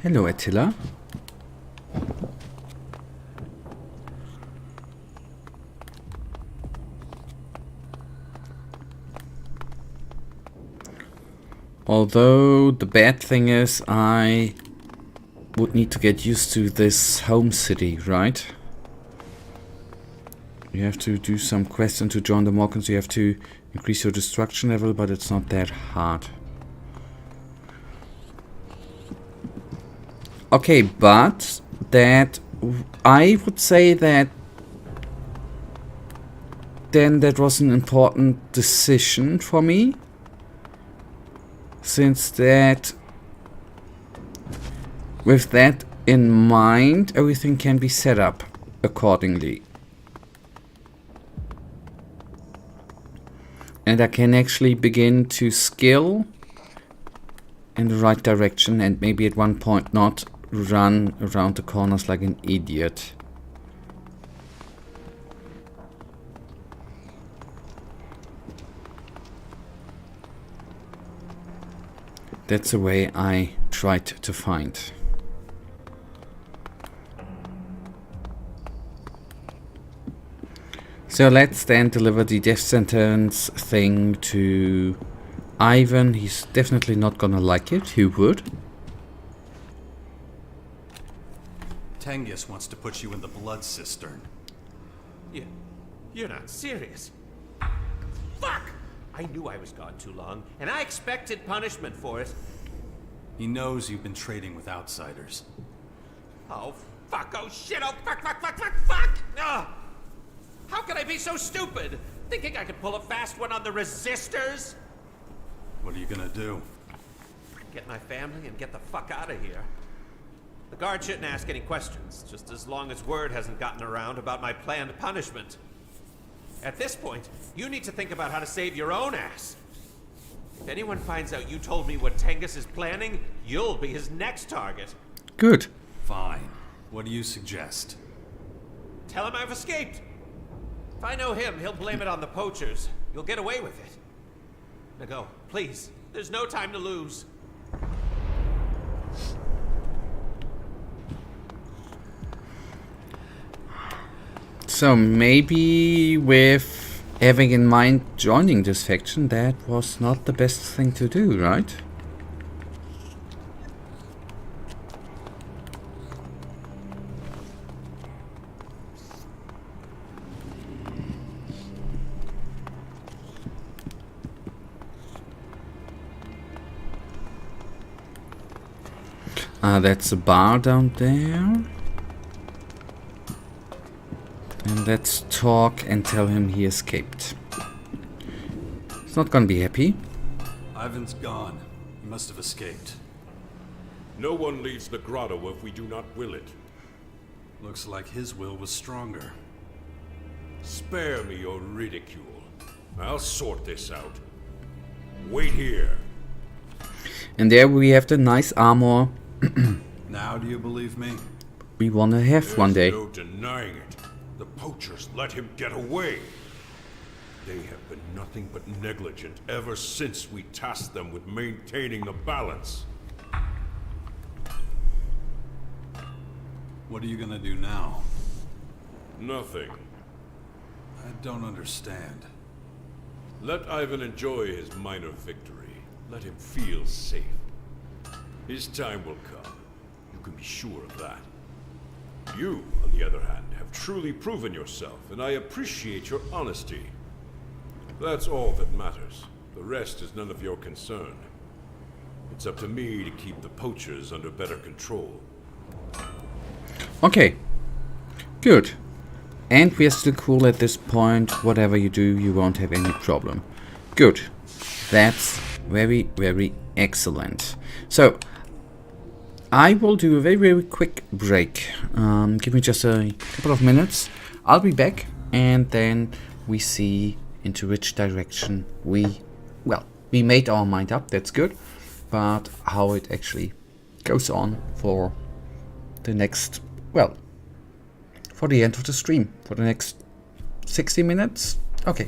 A: Hello, Attila. Although the bad thing is I would need to get used to this home city, right? You have to do some quests and to join the Morgans. You have to increase your destruction level, but it's not that hard. Okay, but that I would say that then that was an important decision for me, since that with that in mind, everything can be set up accordingly. And I can actually begin to skill in the right direction and maybe at one point not run around the corners like an idiot. That's the way I tried to find. So let's then deliver the death sentence thing to Ivan. He's definitely not gonna like it. Who would?
B: Tengus wants to put you in the blood cistern.
C: You're not serious. Fuck! I knew I was gone too long, and I expected punishment for it.
B: He knows you've been trading with outsiders.
C: Oh, fuck! Oh, shit! Oh, fuck! Fuck! Fuck! Fuck! Fuck! Ugh. How could I be so stupid? Thinking I could pull a fast one on the resistors?
B: What are you gonna do?
C: Get my family and get the fuck out of here. The guard shouldn't ask any questions, just as long as word hasn't gotten around about my planned punishment. At this point, you need to think about how to save your own ass. If anyone finds out you told me what Tengus is planning, you'll be his next target.
A: Good.
B: Fine. What do you suggest?
C: Tell him I've escaped. If I know him, he'll blame it on the poachers. You'll get away with it. Now go, please. There's no time to lose.
A: So maybe with having in mind joining this faction, that was not the best thing to do, right? That's a bar down there. And let's talk and tell him he escaped. He's not gonna be happy.
B: Ivan's gone. He must have escaped.
E: No one leaves the grotto if we do not will it.
B: Looks like his will was stronger.
E: Spare me your ridicule. I'll sort this out. Wait here.
A: And there we have the nice armor
B: Now do you believe me?
A: we wanna have one day.
E: There's no denying it. The poachers let him get away. They have been nothing but negligent ever since we tasked them with maintaining the balance.
B: What are you gonna do now?
E: Nothing.
B: I don't understand.
E: Let Ivan enjoy his minor victory. Let him feel safe. His time will come. You can be sure of that. You, on the other hand, have truly proven yourself, and I appreciate your honesty. That's all that matters. The rest is none of your concern. It's up to me to keep the poachers under better control.
A: Okay, good. And we're still cool at this point. Whatever you do, you won't have any problem. Good. That's very, very excellent. So, I will do a very, very quick break. Give me just a couple of minutes. I'll be back, and then we see into which direction we made our mind up, that's good. But how it actually goes on for the next, for the end of the stream, for the next 60 minutes. Okay.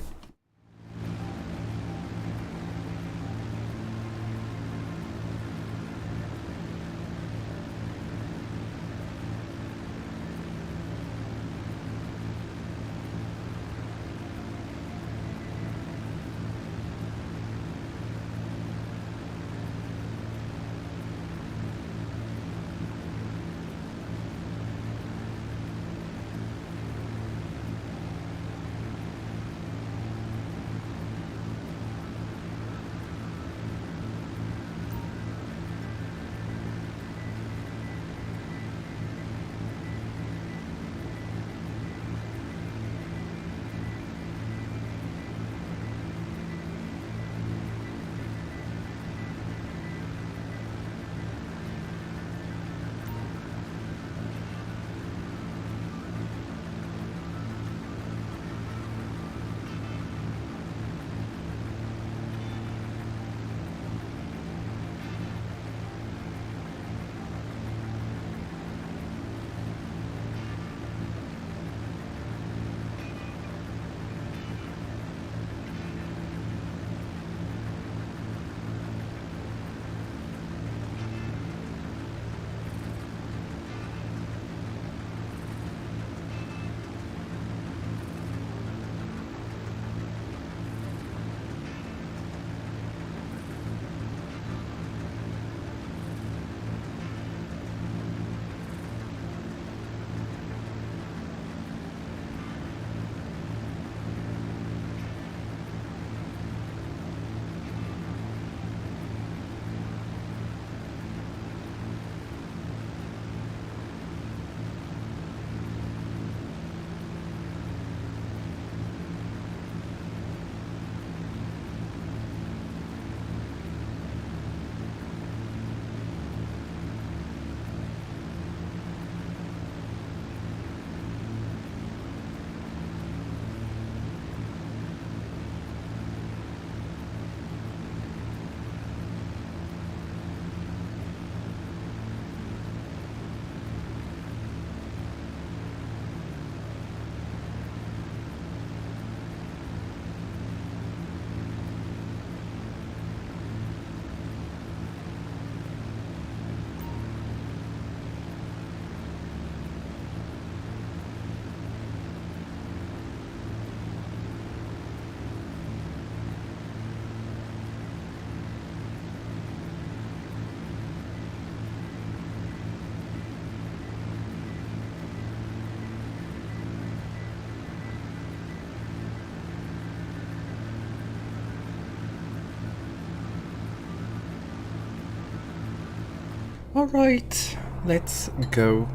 A: Alright, let's go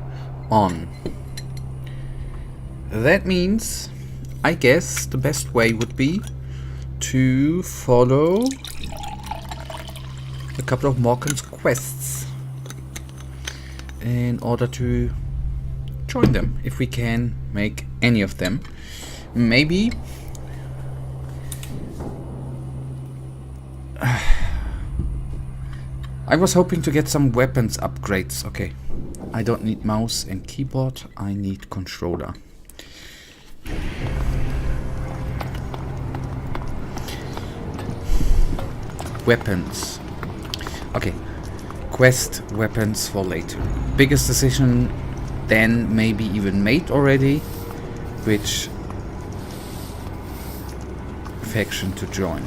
A: on. That means, I guess, the best way would be to follow a couple of Morgan's quests in order to join them, if we can make any of them. Maybe I was hoping to get some weapons upgrades. Okay, I don't need mouse and keyboard, I need controller. Weapons. Okay, quest weapons for later. Biggest decision then maybe even made already, which faction to join.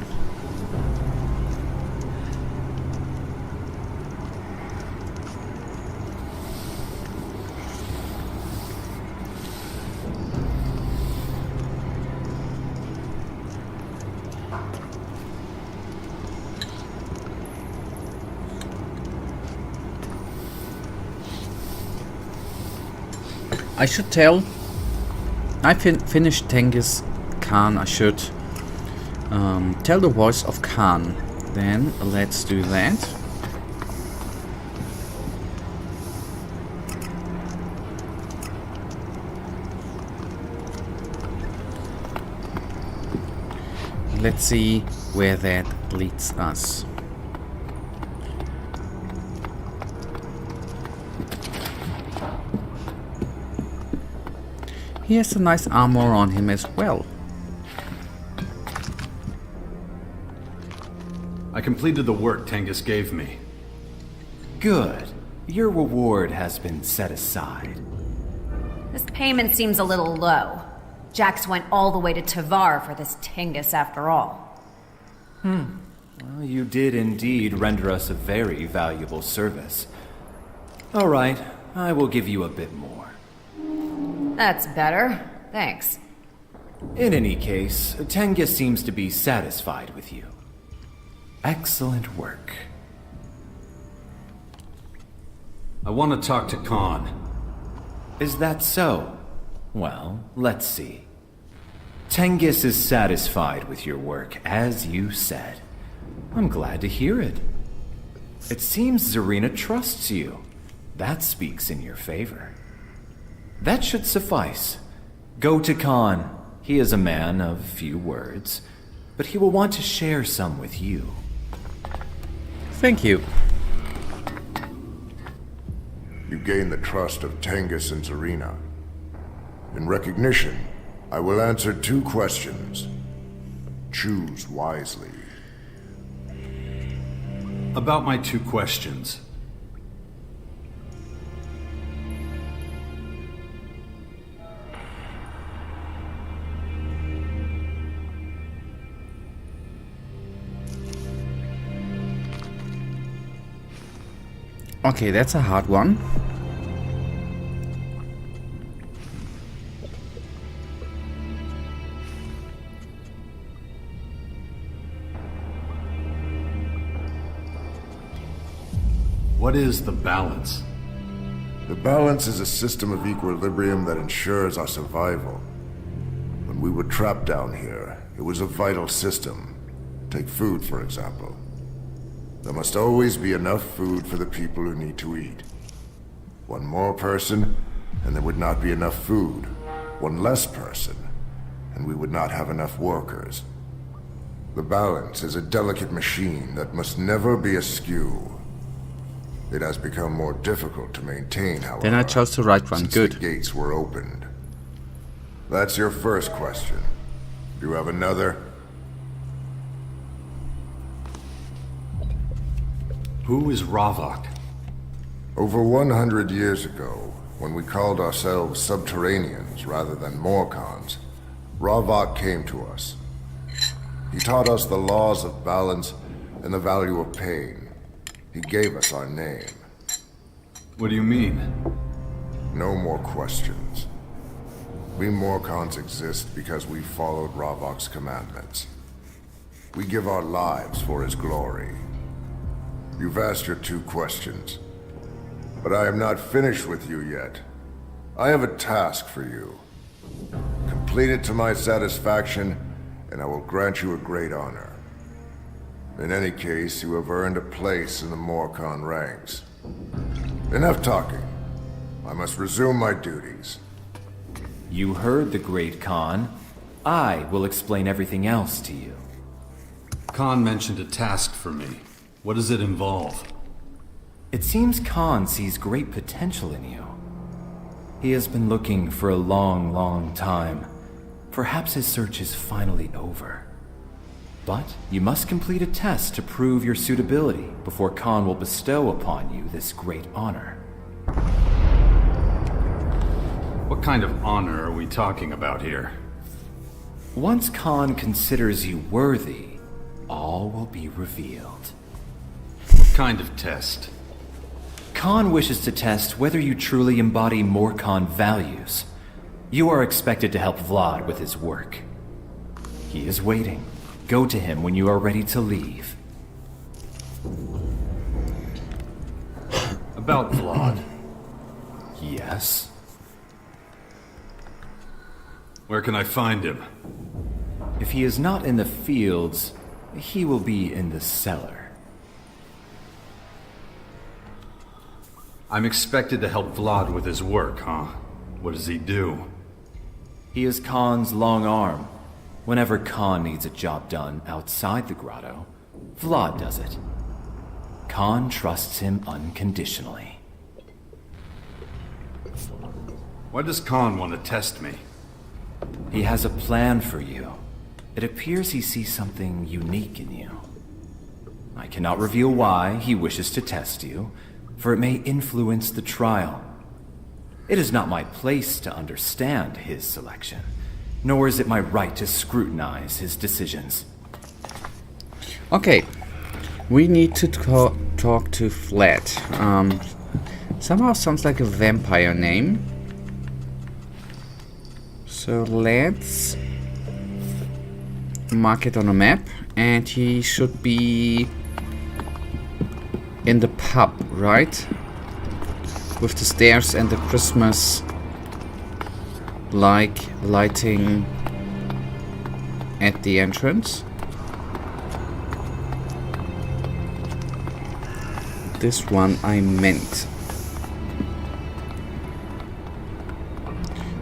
A: I should tell, I finished Tenghis Khan. I should tell the voice of Khan. Then let's do that. Let's see where that leads us. He has a nice armor on him as well.
B: I completed the work Tenghis gave me.
K: Good. Your reward has been set aside.
F: This payment seems a little low. Jax went all the way to Tavar for this Tenghis after all.
K: Well, you did indeed render us a very valuable service. All right, I will give you a bit more.
F: That's better. Thanks.
K: In any case, Tenghis seems to be satisfied with you. Excellent work.
B: I want to talk to Khan.
K: Is that so? Well, let's see. Tenghis is satisfied with your work, as you said. I'm glad to hear it. It seems Zarina trusts you. That speaks in your favor. That should suffice. Go to Khan. He is a man of few words, but he will want to share some with you.
A: Thank you.
L: You gain the trust of Tenghis and Zarina. In recognition, I will answer 2 questions. Choose wisely.
B: About my 2 questions.
A: Okay, that's a hard one.
B: What is the balance?
L: The balance is a system of equilibrium that ensures our survival. When we were trapped down here, it was a vital system. Take food, for example. There must always be enough food for the people who need to eat. One more person, and there would not be enough food. One less person, and we would not have enough workers. The balance is a delicate machine that must never be askew. It has become more difficult to maintain, however.
A: Then I chose the right one.
L: Since
A: Good.
L: the gates were opened. That's your first question. Do you have another?
B: Who is Ravok?
L: Over 100 years ago, when we called ourselves Subterraneans rather than Morcons, Ravok came to us. He taught us the laws of balance and the value of pain. He gave us our name.
B: What do you mean?
L: No more questions. We Morcons exist because we followed Ravok's commandments. We give our lives for his glory. You've asked your 2 questions. But I am not finished with you yet. I have a task for you. Complete it to my satisfaction, and I will grant you a great honor. In any case, you have earned a place in the Morcon ranks. Enough talking. I must resume my duties.
K: You heard the Great Khan. I will explain everything else to you.
B: Khan mentioned a task for me. What does it involve?
K: It seems Khan sees great potential in you. He has been looking for a long, long time. Perhaps his search is finally over. But you must complete a test to prove your suitability before Khan will bestow upon you this great honor.
B: What kind of honor are we talking about here?
K: Once Khan considers you worthy, all will be revealed.
B: What kind of test?
K: Khan wishes to test whether you truly embody Morcon values. You are expected to help Vlad with his work. He is waiting. Go to him when you are ready to leave.
B: About Vlad.
K: Yes?
B: Where can I find him?
K: If he is not in the fields, he will be in the cellar.
B: I'm expected to help Vlad with his work, huh? What does he do?
K: He is Khan's long arm. Whenever Khan needs a job done outside the grotto, Vlad does it. Khan trusts him unconditionally.
B: Why does Khan want to test me?
K: He has a plan for you. It appears he sees something unique in you. I cannot reveal why he wishes to test you, for it may influence the trial. It is not my place to understand his selection, nor is it my right to scrutinize his decisions.
A: Okay, we need to talk to Vlad. Somehow sounds like a vampire name. So let's mark it on a map, and he should be in the pub, right? With the stairs and the Christmas lighting at the entrance. This one I meant.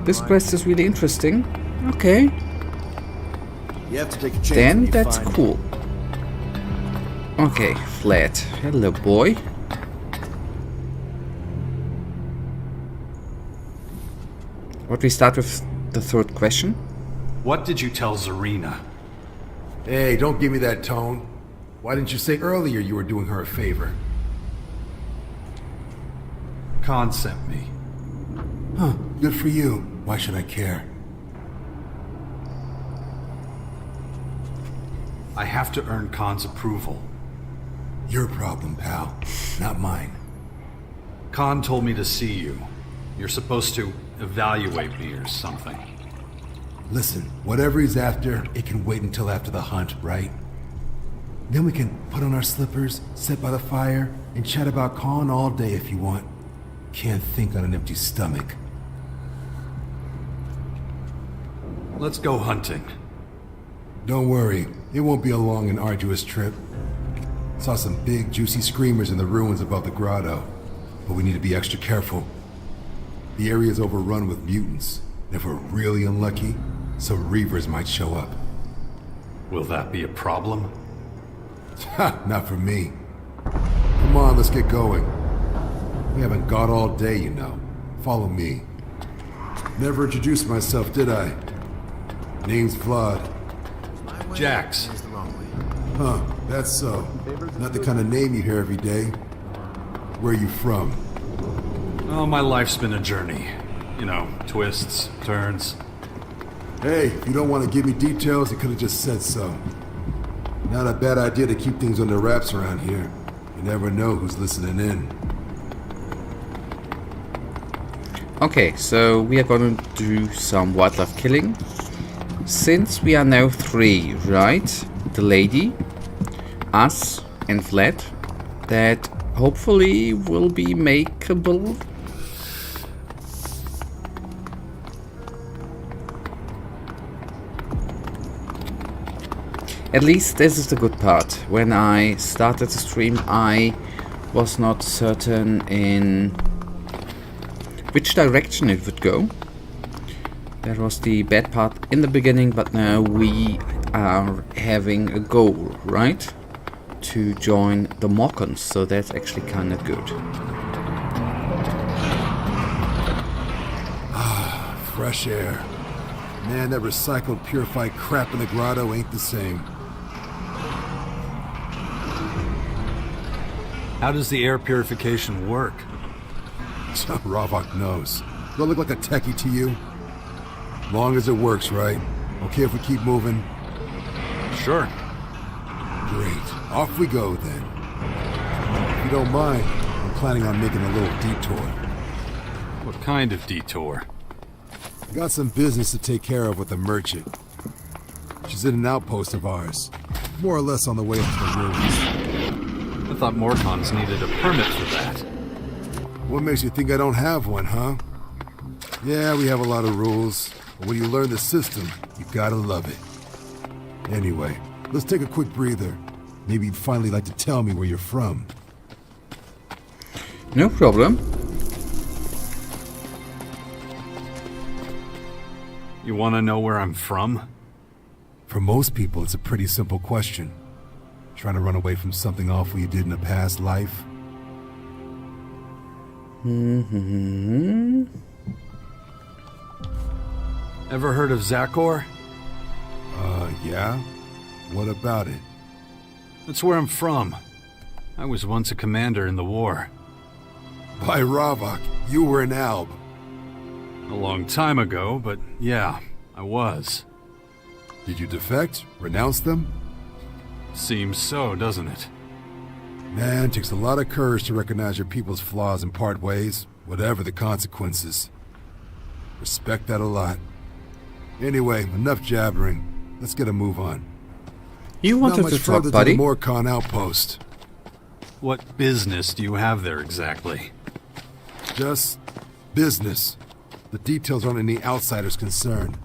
A: This quest is really interesting. Okay.
M: You have to take a chance.
A: Then that's cool. Okay, Vlad. Hello, boy. What, we start with the third question?
B: What did you tell Zarina?
M: Hey, don't give me that tone. Why didn't you say earlier you were doing her a favor?
B: Khan sent me.
M: Huh, good for you. Why should I care?
B: I have to earn Khan's approval.
M: Your problem, pal, not mine.
B: Khan told me to see you. You're supposed to evaluate me or something.
M: Listen, whatever he's after, it can wait until after the hunt, right? Then we can put on our slippers, sit by the fire, and chat about Khan all day if you want. Can't think on an empty stomach.
B: Let's go hunting.
M: Don't worry, it won't be a long and arduous trip. Saw some big, juicy screamers in the ruins above the grotto, but we need to be extra careful. The area's overrun with mutants. If we're really unlucky, some Reavers might show up.
B: Will that be a problem?
M: Ha! Not for me. Come on, let's get going. We haven't got all day, you know. Follow me. Never introduced myself, did I? Name's Vlad.
B: Jax.
M: Huh, that's so. Not the kind of name you hear every day. Where are you from?
B: Oh, my life's been a journey. You know, twists, turns.
M: Hey, if you don't want to give me details, you could have just said so. Not a bad idea to keep things under wraps around here. You never know who's listening in.
A: Okay, so we are gonna do some wildlife killing. Since we are now 3, right? The lady, us, and Vlad. That hopefully will be makeable. At least this is the good part. When I started the stream, I was not certain in which direction it would go. That was the bad part in the beginning, but now we are having a goal, right? To join the Morkans, so that's actually kind of good.
M: Ah, fresh air. Man, that recycled, purified crap in the grotto ain't the same.
B: How does the air purification work?
M: Ravok knows. Do I look like a techie to you? Long as it works, right? Okay if we keep moving?
B: Sure.
M: Great. Off we go, then. If you don't mind, I'm planning on making a little detour.
B: What kind of detour?
M: Got some business to take care of with a merchant. She's in an outpost of ours. More or less on the way up to the ruins.
B: I thought Morkans needed a permit for that.
M: What makes you think I don't have one, huh? Yeah, we have a lot of rules, but when you learn the system, you gotta love it. Anyway, let's take a quick breather. Maybe you'd finally like to tell me where you're from.
A: No problem.
B: You want to know where I'm from?
M: For most people, it's a pretty simple question. Trying to run away from something awful you did in a past life?
B: Ever heard of Zakor?
M: Yeah? What about it?
B: That's where I'm from. I was once a commander in the war.
M: By Ravok, you were an Alb.
B: A long time ago, but yeah, I was.
M: Did you defect? Renounce them?
B: Seems so, doesn't it?
M: Man, it takes a lot of courage to recognize your people's flaws and part ways, whatever the consequences. Respect that a lot. Anyway, enough jabbering. Let's get a move on.
A: You wanted
M: Not much
A: to talk,
M: further
A: buddy?
M: to the Morkan outpost.
B: What business do you have there exactly?
M: Just business. The details aren't any outsiders' concern.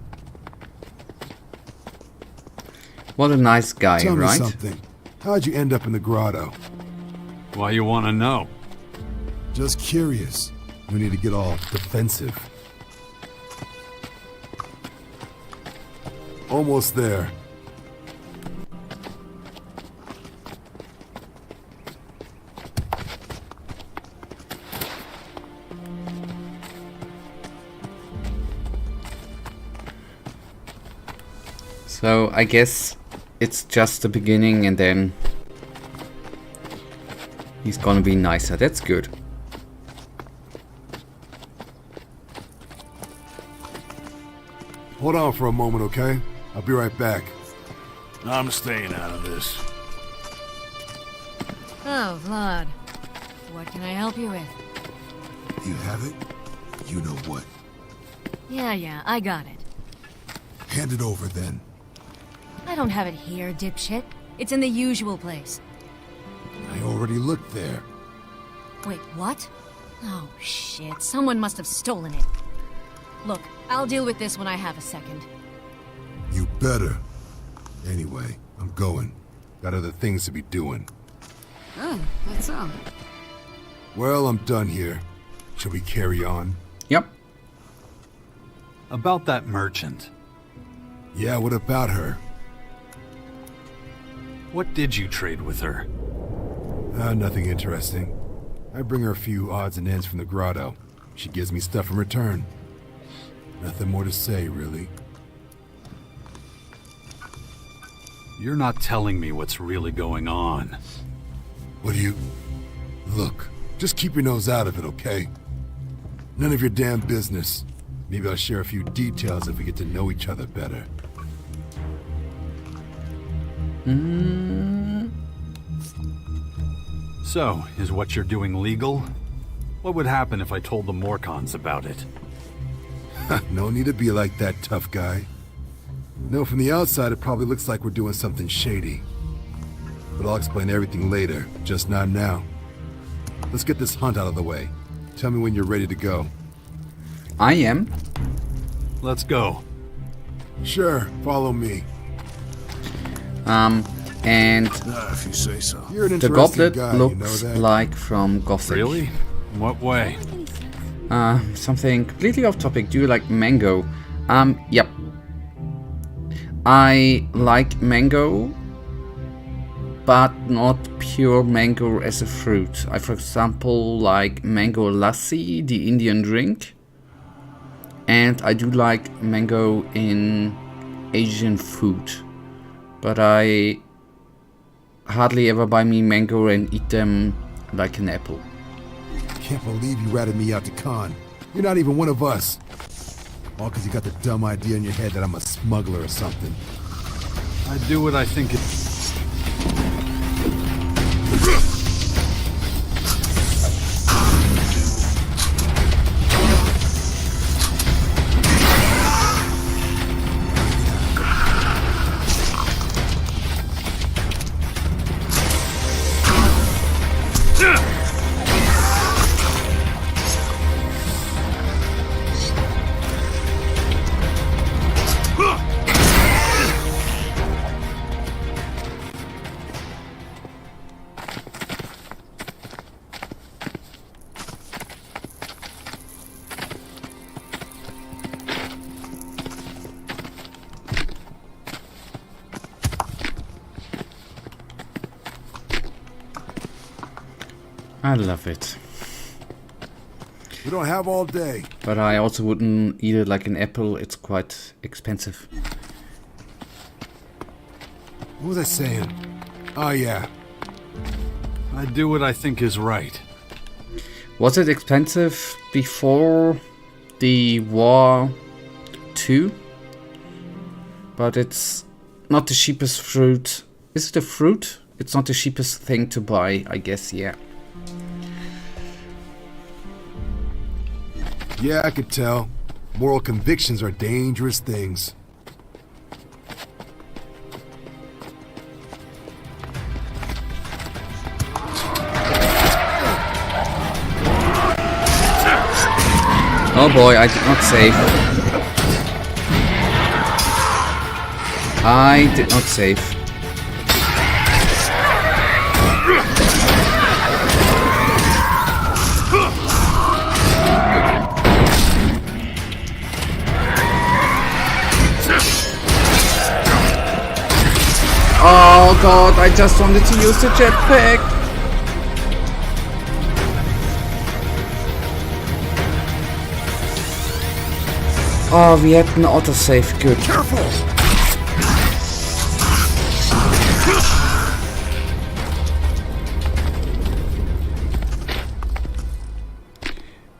A: What a nice guy,
M: Tell
A: right?
M: me something. How'd you end up in the grotto?
B: Why you want to know?
M: Just curious. No need to get all defensive. Almost there.
A: So I guess it's just the beginning and then he's gonna be nicer. That's good.
M: Hold on for a moment, okay? I'll be right back.
G: I'm staying out of this.
F: Oh, Vlad. What can I help you with?
M: You have it? You know what?
F: Yeah, I got it.
M: Hand it over then.
F: I don't have it here, dipshit. It's in the usual place.
M: I already looked there.
F: Wait, what? Oh, shit. Someone must have stolen it. Look, I'll deal with this when I have a second.
M: You better. Anyway, I'm going. Got other things to be doing.
F: Oh, that's all.
M: Well, I'm done here. Shall we carry on?
A: Yep.
B: About that merchant.
M: Yeah, what about her?
B: What did you trade with her?
M: Nothing interesting. I bring her a few odds and ends from the grotto. She gives me stuff in return. Nothing more to say, really.
B: You're not telling me what's really going on.
M: What do you... Look, just keep your nose out of it, okay? None of your damn business. Maybe I'll share a few details if we get to know each other better.
B: So, is what you're doing legal? What would happen if I told the Morkans about it?
M: No need to be like that, tough guy. No, from the outside it probably looks like we're doing something shady. But I'll explain everything later, just not now. Let's get this hunt out of the way. Tell me when you're ready to go.
A: I am.
G: Let's go.
M: Sure, follow me.
A: And
G: If you say so.
M: You're an
A: the
M: interesting
A: goblet
M: guy, you know
A: looks
M: that?
A: like from Gothic.
G: Really? In what way?
A: Something completely off topic. Do you like mango? Yep. I like mango, but not pure mango as a fruit. I, for example, like mango lassi, the Indian drink. And I do like mango in Asian food. But I hardly ever buy me mango and eat them like an apple.
M: Can't believe you ratted me out to Khan. You're not even one of us. All because you got the dumb idea in your head that I'm a smuggler or something.
G: I do what I think it...
A: I love it.
M: We don't have all day.
A: But I also wouldn't eat it like an apple. It's quite expensive.
M: What was I saying? Oh, yeah.
G: I do what I think is right.
A: Was it expensive before the war too? But it's not the cheapest fruit. Is it a fruit? It's not the cheapest thing to buy, I guess, yeah.
M: Yeah, I could tell. Moral convictions are dangerous things.
A: Oh boy, I did not save. I did not save. Oh god, I just wanted to use the jetpack. Oh, we had an autosave, good.
M: Careful!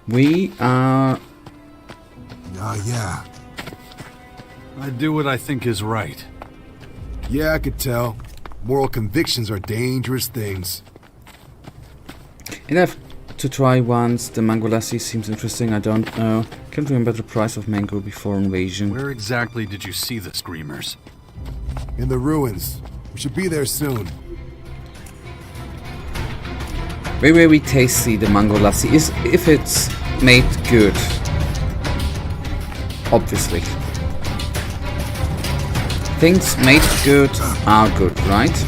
A: We are...
M: yeah.
G: I do what I think is right.
M: Yeah, I could tell. Moral convictions are dangerous things.
A: Enough to try once. The mango lassi seems interesting. I don't know. Can't remember the price of mango before invasion.
G: Where exactly did you see the screamers?
M: In the ruins. We should be there soon.
A: Very, very tasty, the mango lassi. Is if it's made good. Obviously. Things made good are good, right?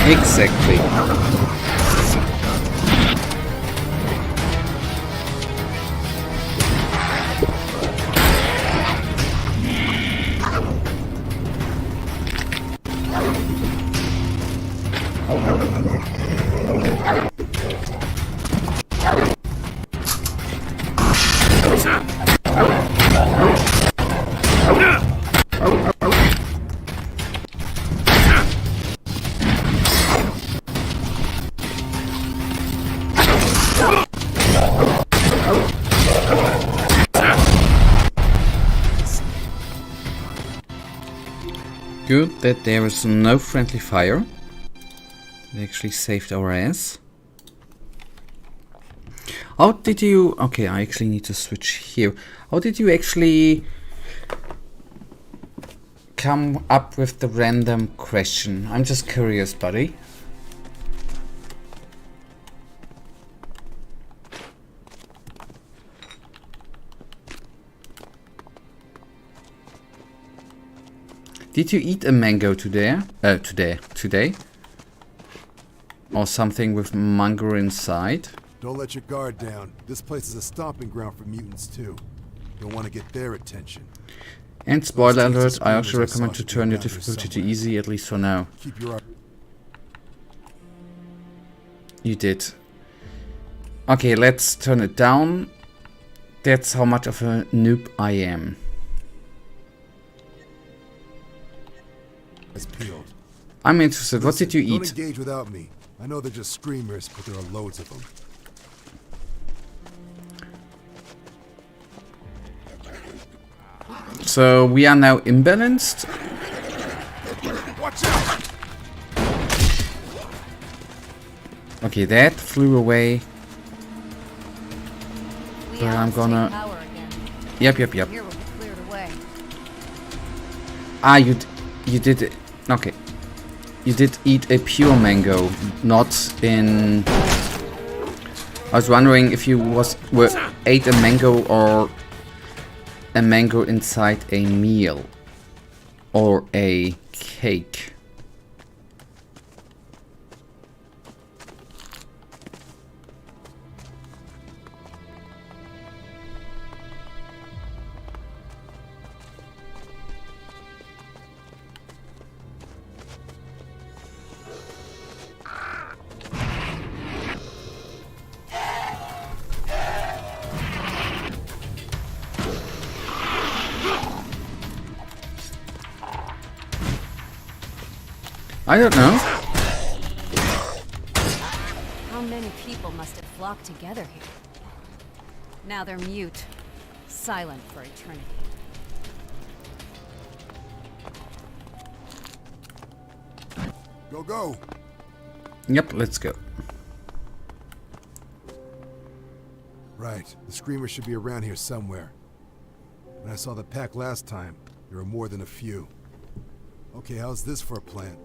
A: Exactly. Good that there is no friendly fire. It actually saved our ass. How did you... Okay, I actually need to switch here. How did you actually come up with the random question? I'm just curious, buddy. Did you eat a mango today? Today? Or something with mango inside?
M: Don't let your guard down. This place is a stomping ground for mutants too. You'll want to get their attention.
A: And spoiler alert, I also recommend to turn your difficulty to easy, at least for now.
M: Keep your...
A: You did. Okay, let's turn it down. That's how much of a noob I am.
M: Peeled.
A: I'm interested. What did you
M: Don't
A: eat?
M: engage without me. I know they're just screamers, but there are loads of them.
A: So we are now imbalanced.
M: Watch out!
A: Okay, that flew away. But I'm gonna... Yep. Ah, you did it. Okay. You did eat a pure mango, not in... I was wondering if you ate a mango or a mango inside a meal or a cake. I don't know.
F: How many people must have flocked together here? Now they're mute, silent for eternity.
M: Go!
A: Yep, let's go.
M: Right, the screamers should be around here somewhere. When I saw the pack last time, there were more than a few. Okay, how's this for a plan?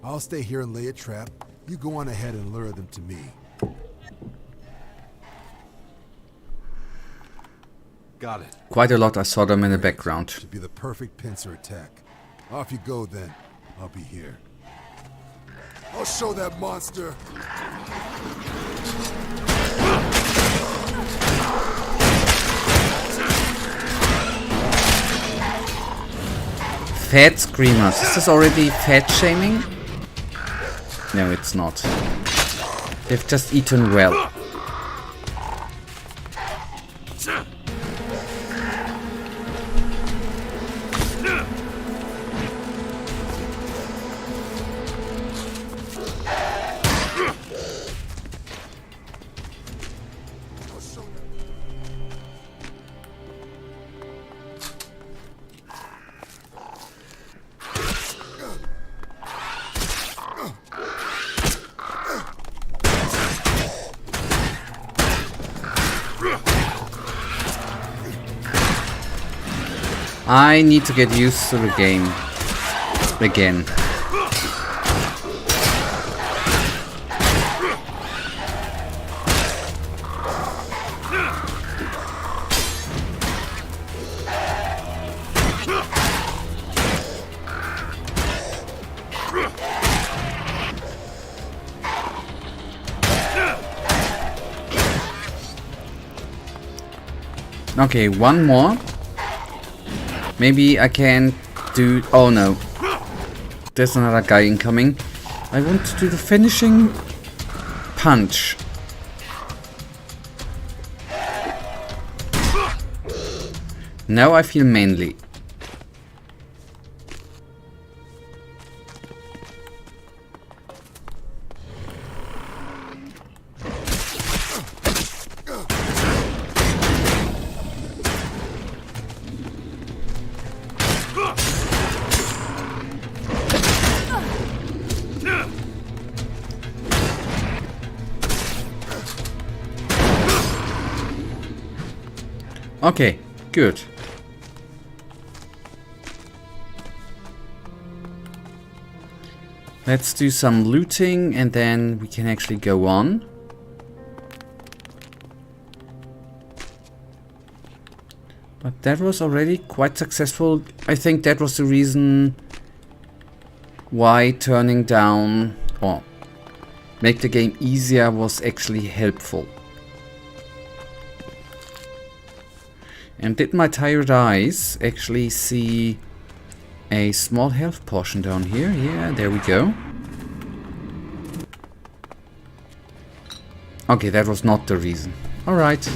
M: I'll stay here and lay a trap. You go on ahead and lure them to me.
B: Got it.
A: Quite a lot. I saw them in the background.
M: Should be the perfect pincer attack. Off you go then. I'll be here. I'll show that monster.
A: Fat screamers. Is this already fat shaming? No, it's not. They've just eaten well. I need to get used to the game again. Okay, one more. Maybe I can do... Oh no. There's another guy incoming. I want to do the finishing punch. Now I feel manly. Okay, good. Let's do some looting and then we can actually go on. But that was already quite successful. I think that was the reason why turning down or make the game easier was actually helpful. And did my tired eyes actually see a small health portion down here? Yeah, there we go. Okay, that was not the reason. Alright.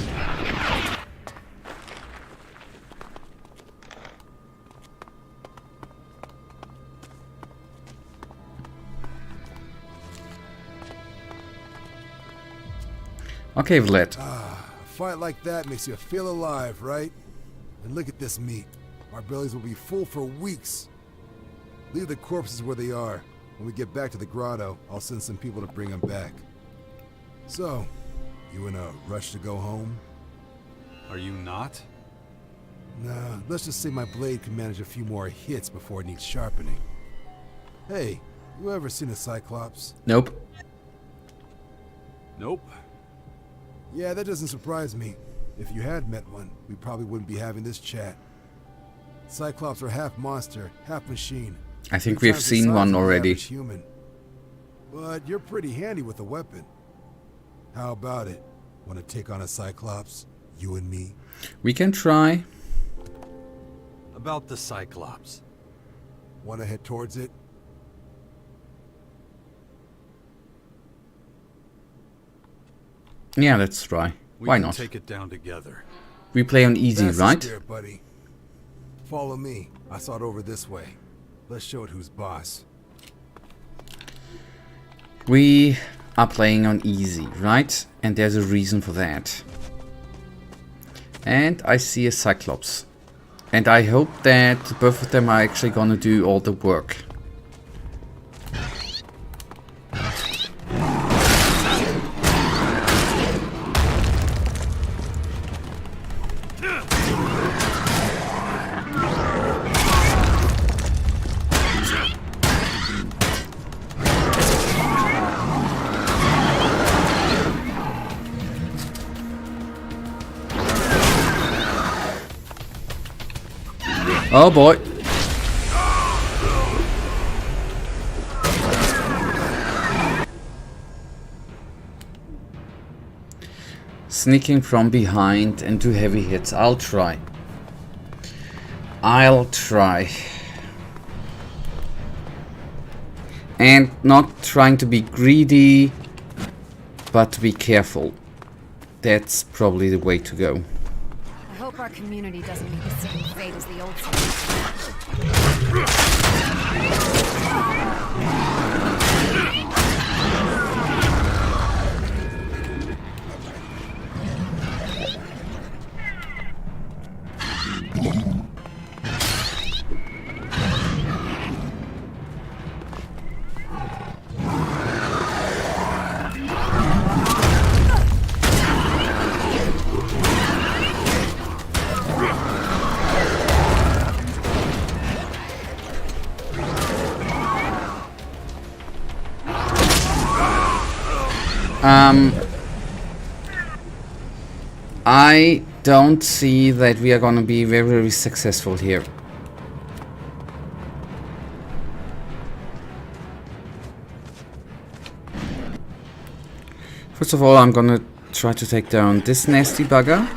A: Okay, Vlad.
M: A fight like that makes you feel alive, right? And look at this meat. Our bellies will be full for weeks. Leave the corpses where they are. When we get back to the grotto, I'll send some people to bring them back. So, you in a rush to go home?
G: Are you not?
M: Nah, let's just say my blade can manage a few more hits before it needs sharpening. Hey, you ever seen a Cyclops?
A: Nope.
G: Nope.
M: Yeah, that doesn't surprise me. If you had met one, we probably wouldn't be having this chat. Cyclops are half monster, half machine.
A: I think we've seen one already.
M: Human. But you're pretty handy with a weapon. How about it? Want to take on a Cyclops? You and me?
A: We can try.
G: About the Cyclops.
M: Want to head towards it?
A: Yeah, let's try. Why not?
G: Take it down together.
A: We play on easy,
M: That's
A: right?
M: There, buddy. Follow me. I saw it over this way. Let's show it who's boss.
A: We are playing on easy, right? And there's a reason for that. And I see a Cyclops. And I hope that both of them are actually gonna do all the work. Oh boy. Sneaking from behind and do heavy hits. I'll try. And not trying to be greedy, but to be careful. That's probably the way to go.
F: I hope our community doesn't meet the same fate as the old city.
A: I don't see that we are gonna be very, very successful here. First of all, I'm gonna try to take down this nasty bugger.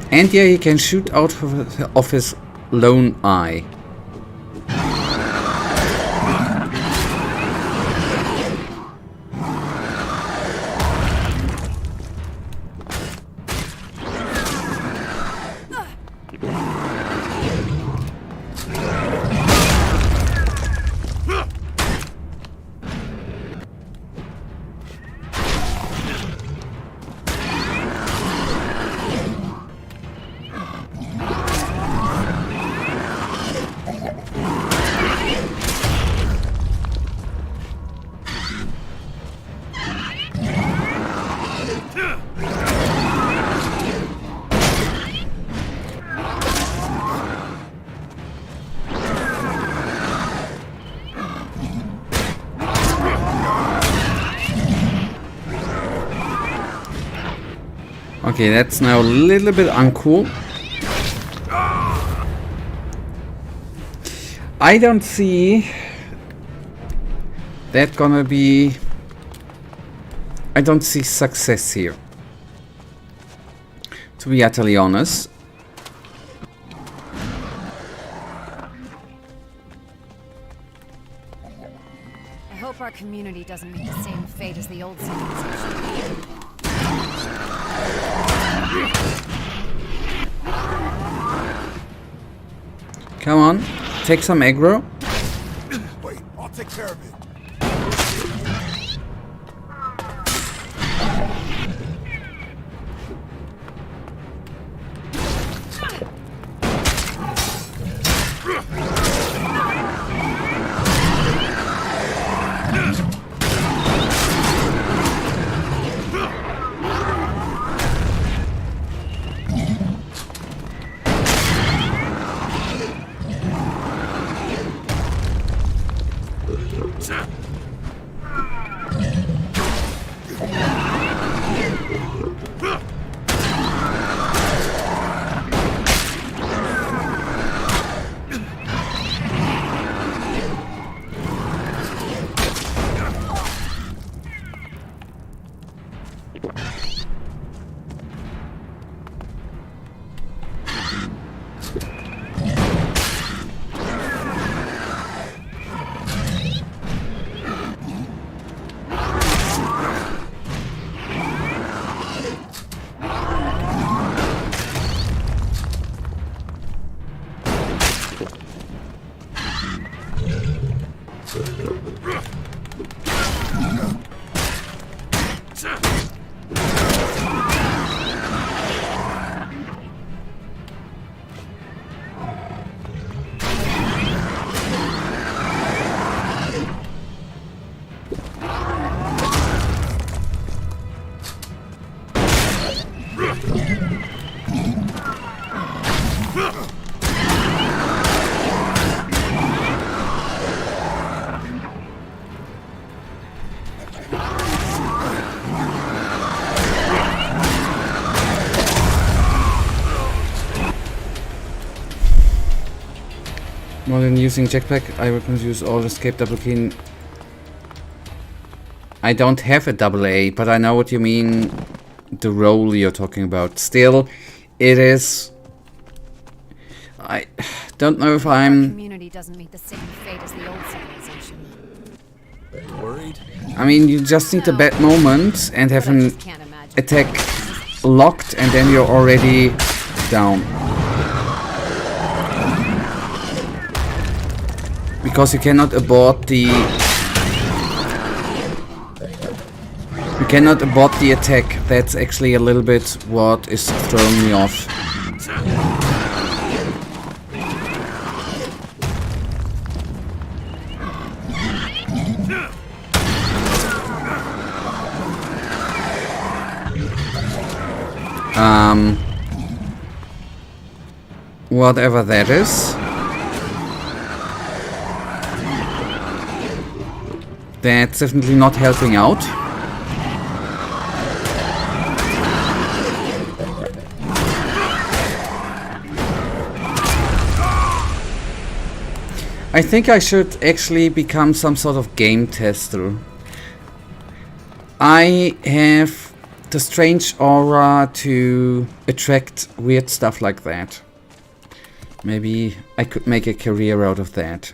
A: And yeah, he can shoot out of his lone eye. Okay, that's now a little bit uncool. I don't see that gonna be... I don't see success here, to be utterly honest.
F: I hope our community doesn't meet the same fate as the old civilization.
A: Come on, take some aggro.
L: Wait, I'll take care of it.
A: More than using jetpack, I recommend use all escape double key. I don't have a double A, but I know what you mean. The role you're talking about. Still, it is. I don't know if I'm.
F: Our community doesn't meet the same fate as the old civilization.
B: Worried?
A: I mean, you just need a bad moment and have an attack locked, and then you're already down. Because you cannot abort the... You cannot abort the attack. That's actually a little bit what is throwing me off. Whatever that is. That's definitely not helping out. I think I should actually become some sort of game tester. I have the strange aura to attract weird stuff like that. Maybe I could make a career out of that.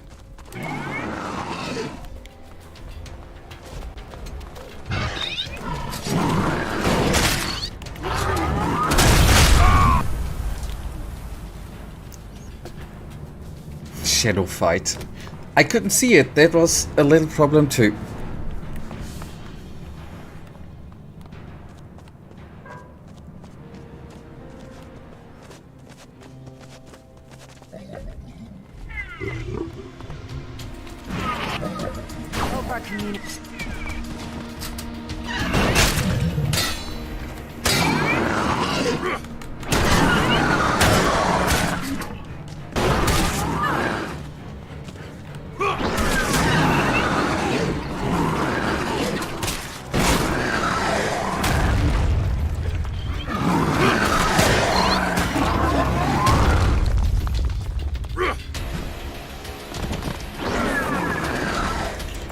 A: Shadow fight. I couldn't see it. That was a little problem too.
F: Hope our community.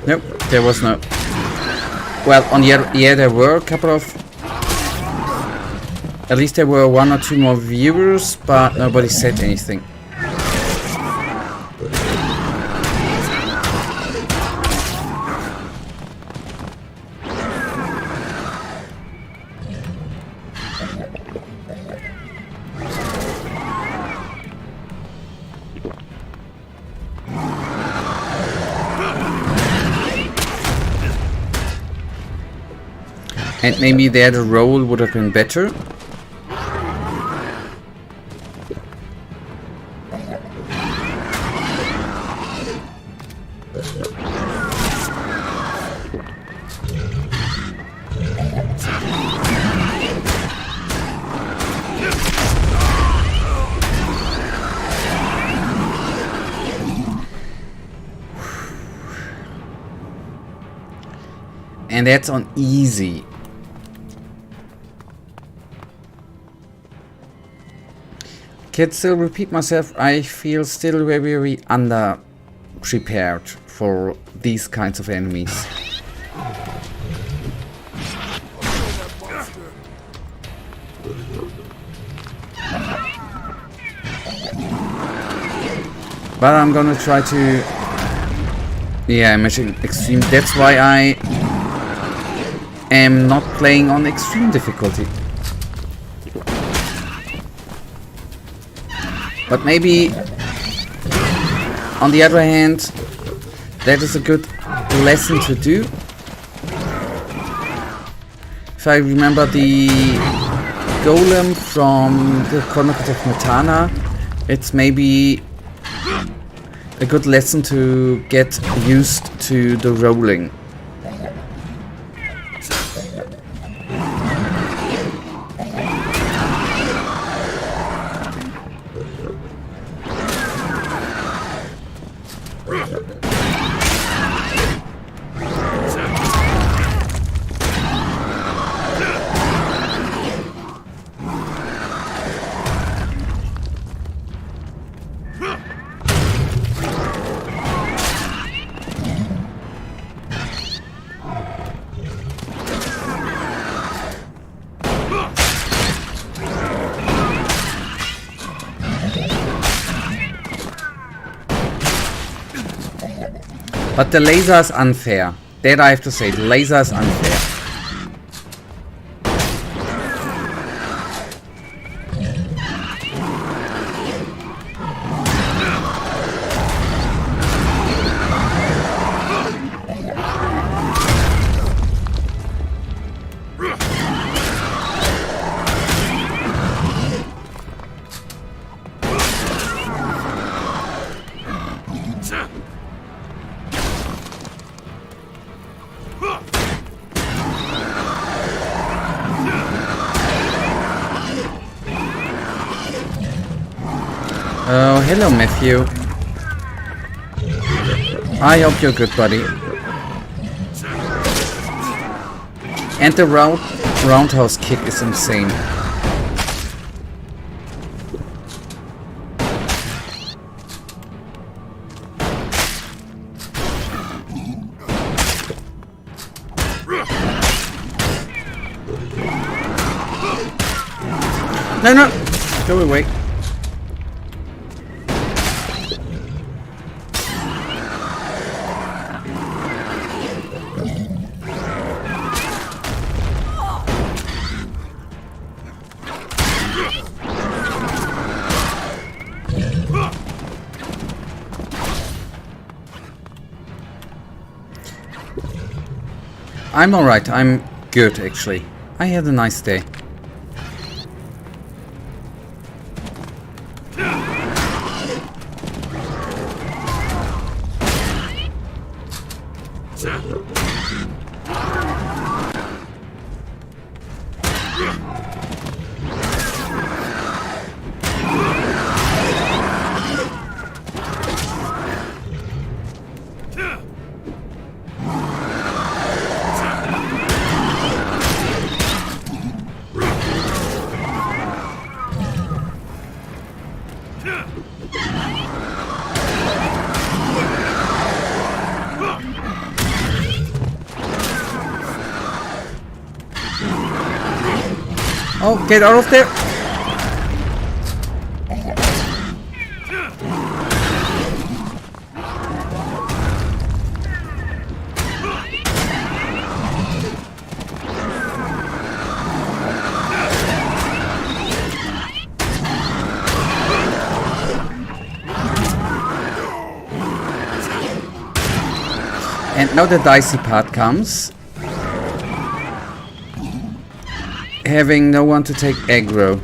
A: Nope, there was no... Well, on the other... Yeah, there were a couple of... At least there were 1 or 2 more viewers, but nobody said anything. And maybe there the roll would have been better. And that's on easy. Can still repeat myself, I feel still very under prepared for these kinds of enemies. But I'm gonna try to... Yeah, imagine extreme. That's why I am not playing on extreme difficulty. But maybe, on the other hand, that is a good lesson to do. If I remember the golem from the Chronicles of Metana, it's maybe a good lesson to get used to the rolling. But the laser is unfair. That I have to say, the laser is unfair. Oh, hello, Matthew. I hope you're good, buddy. And the roundhouse kick is insane. No, no! Go away. I'm alright. I'm good, actually. I had a nice day. Oh, get out of there! And now the dicey part comes. Having no one to take aggro.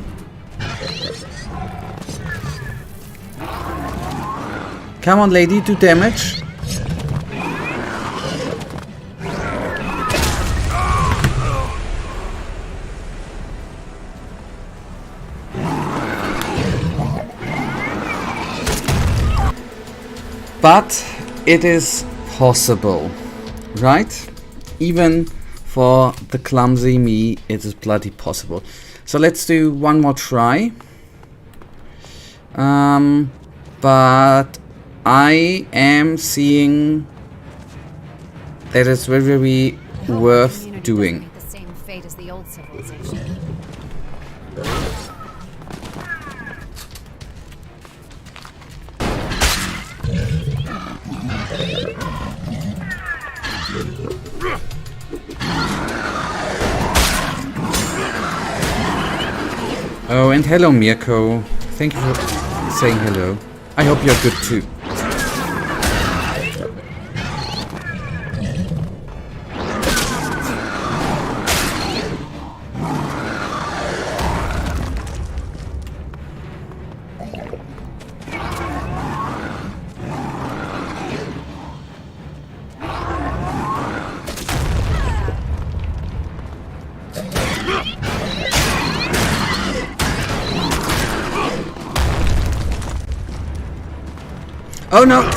A: Come on, lady, do damage. But it is possible, right? Even for the clumsy me, it is bloody possible. So let's do one more try. But I am seeing that it's very, very worth doing.
F: The same fate as the old civilization.
A: Oh, and hello, Mirko. Thank you for saying hello. I hope you're good too. Oh no!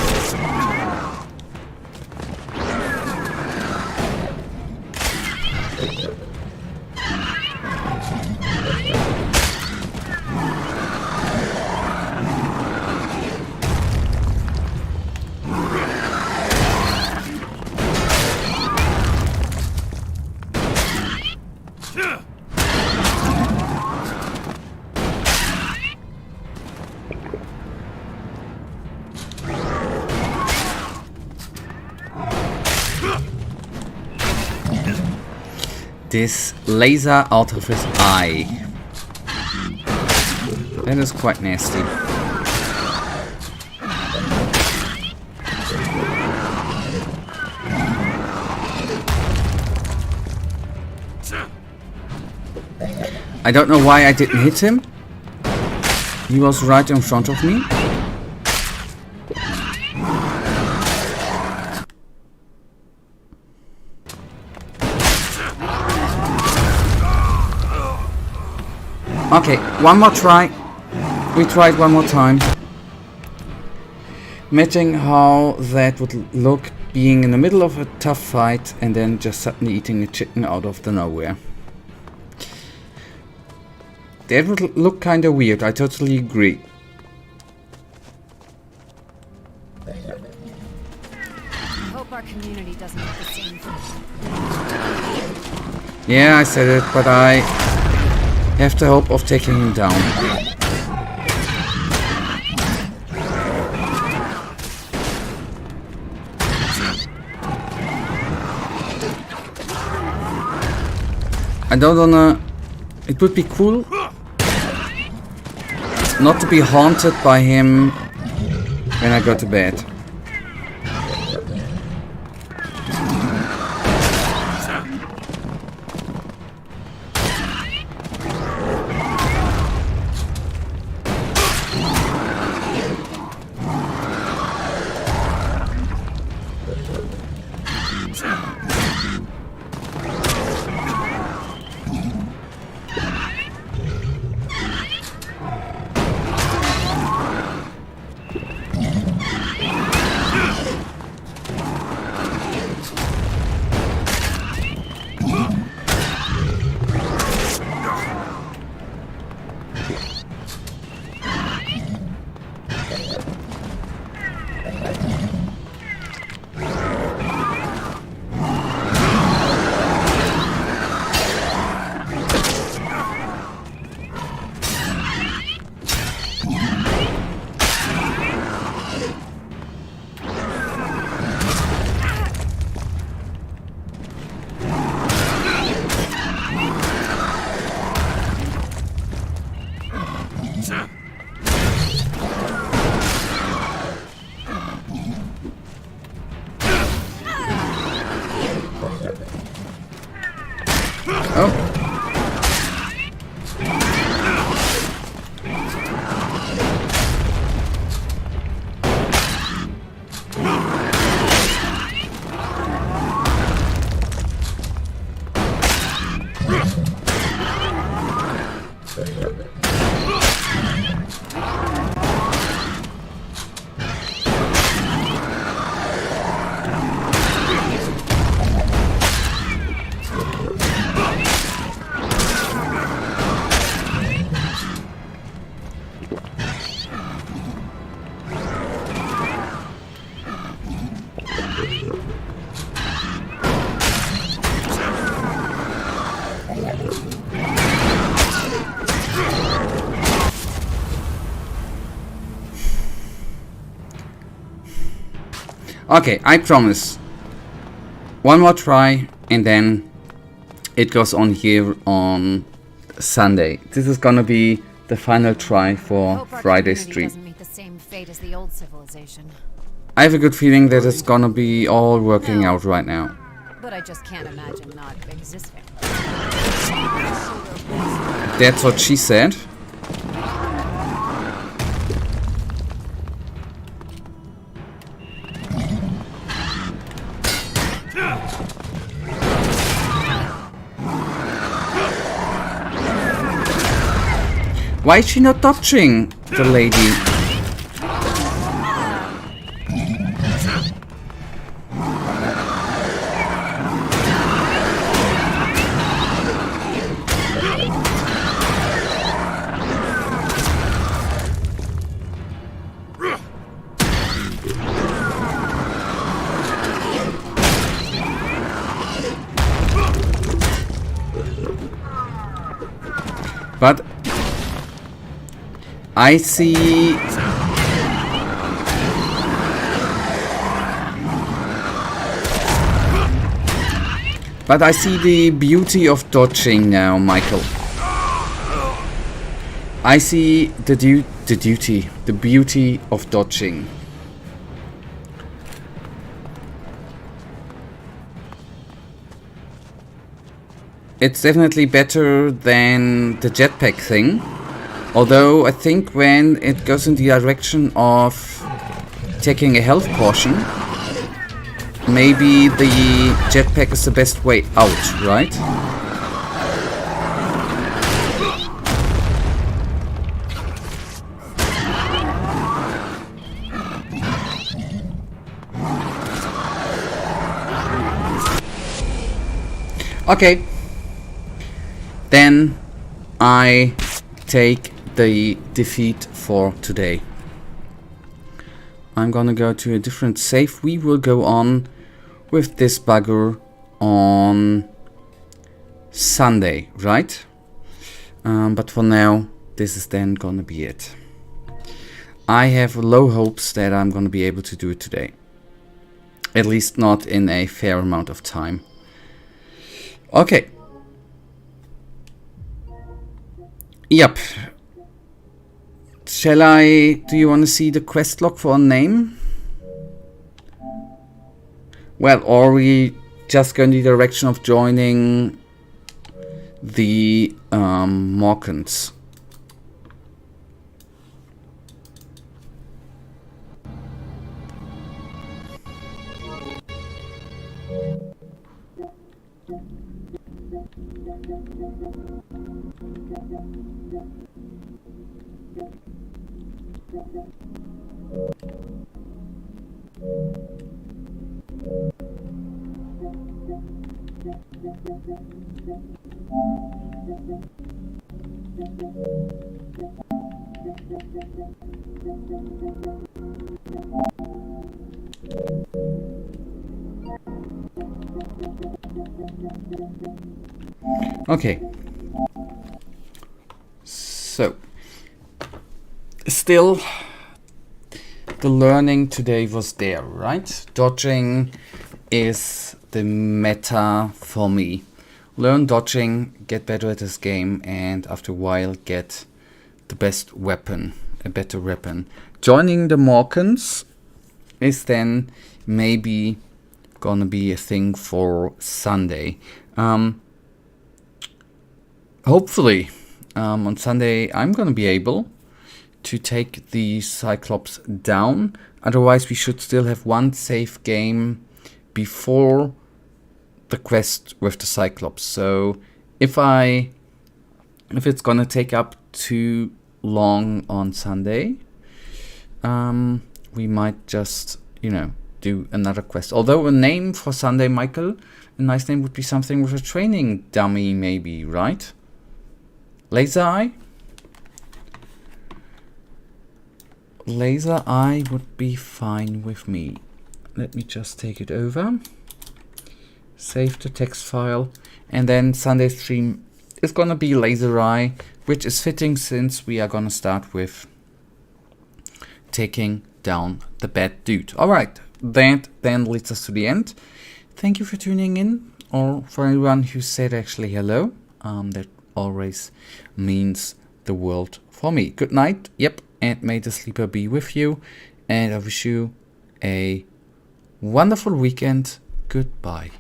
A: This laser out of his eye. That is quite nasty. I don't know why I didn't hit him. He was right in front of me. Okay, one more try. We tried one more time. Imagine how that would look being in the middle of a tough fight and then just suddenly eating a chicken out of the nowhere. That would look kinda weird, I totally agree.
F: I hope our community doesn't have the same thing.
A: Yeah, I said it, but I have the hope of taking him down. I don't wanna... It would be cool not to be haunted by him when I go to bed. Oh. Okay, I promise. One more try and then it goes on here on Sunday. This is gonna be the final try for Friday stream.
F: Doesn't meet the same fate as the old civilization.
A: I have a good feeling that it's gonna be all working out right now.
F: But I just can't imagine not existing.
A: That's what she said. Why is she not dodging the lady? But I see the beauty of dodging now, Michael. I see the beauty of dodging. It's definitely better than the jetpack thing. Although I think when it goes in the direction of taking a health potion, maybe the jetpack is the best way out, right? Okay. Then I take the defeat for today. I'm gonna go to a different save. We will go on with this bugger on Sunday, right? But for now, this is then gonna be it. I have low hopes that I'm gonna be able to do it today. At least not in a fair amount of time. Okay. Yep. Do you want to see the quest log for a name? Well, or we just go in the direction of joining the Morkans. Okay. So, still, the learning today was there, right? Dodging is the meta for me. Learn dodging, get better at this game, and after a while get the best weapon, a better weapon. Joining the Morkans is then maybe gonna be a thing for Sunday. hopefully on Sunday I'm gonna be able to take the Cyclops down. Otherwise we should still have one save game before the quest with the Cyclops. So if it's gonna take up too long on Sunday, we might just, do another quest. Although a name for Sunday, Michael, a nice name would be something with a training dummy, maybe, right? Laser Eye? Laser Eye would be fine with me. Let me just take it over. Save the text file. And then Sunday stream is gonna be Laser Eye, which is fitting since we are gonna start with taking down the bad dude. Alright, that then leads us to the end. Thank you for tuning in, or for anyone who said actually hello. That always means the world for me. Good night, yep, and may the sleeper be with you. And I wish you a wonderful weekend. Goodbye.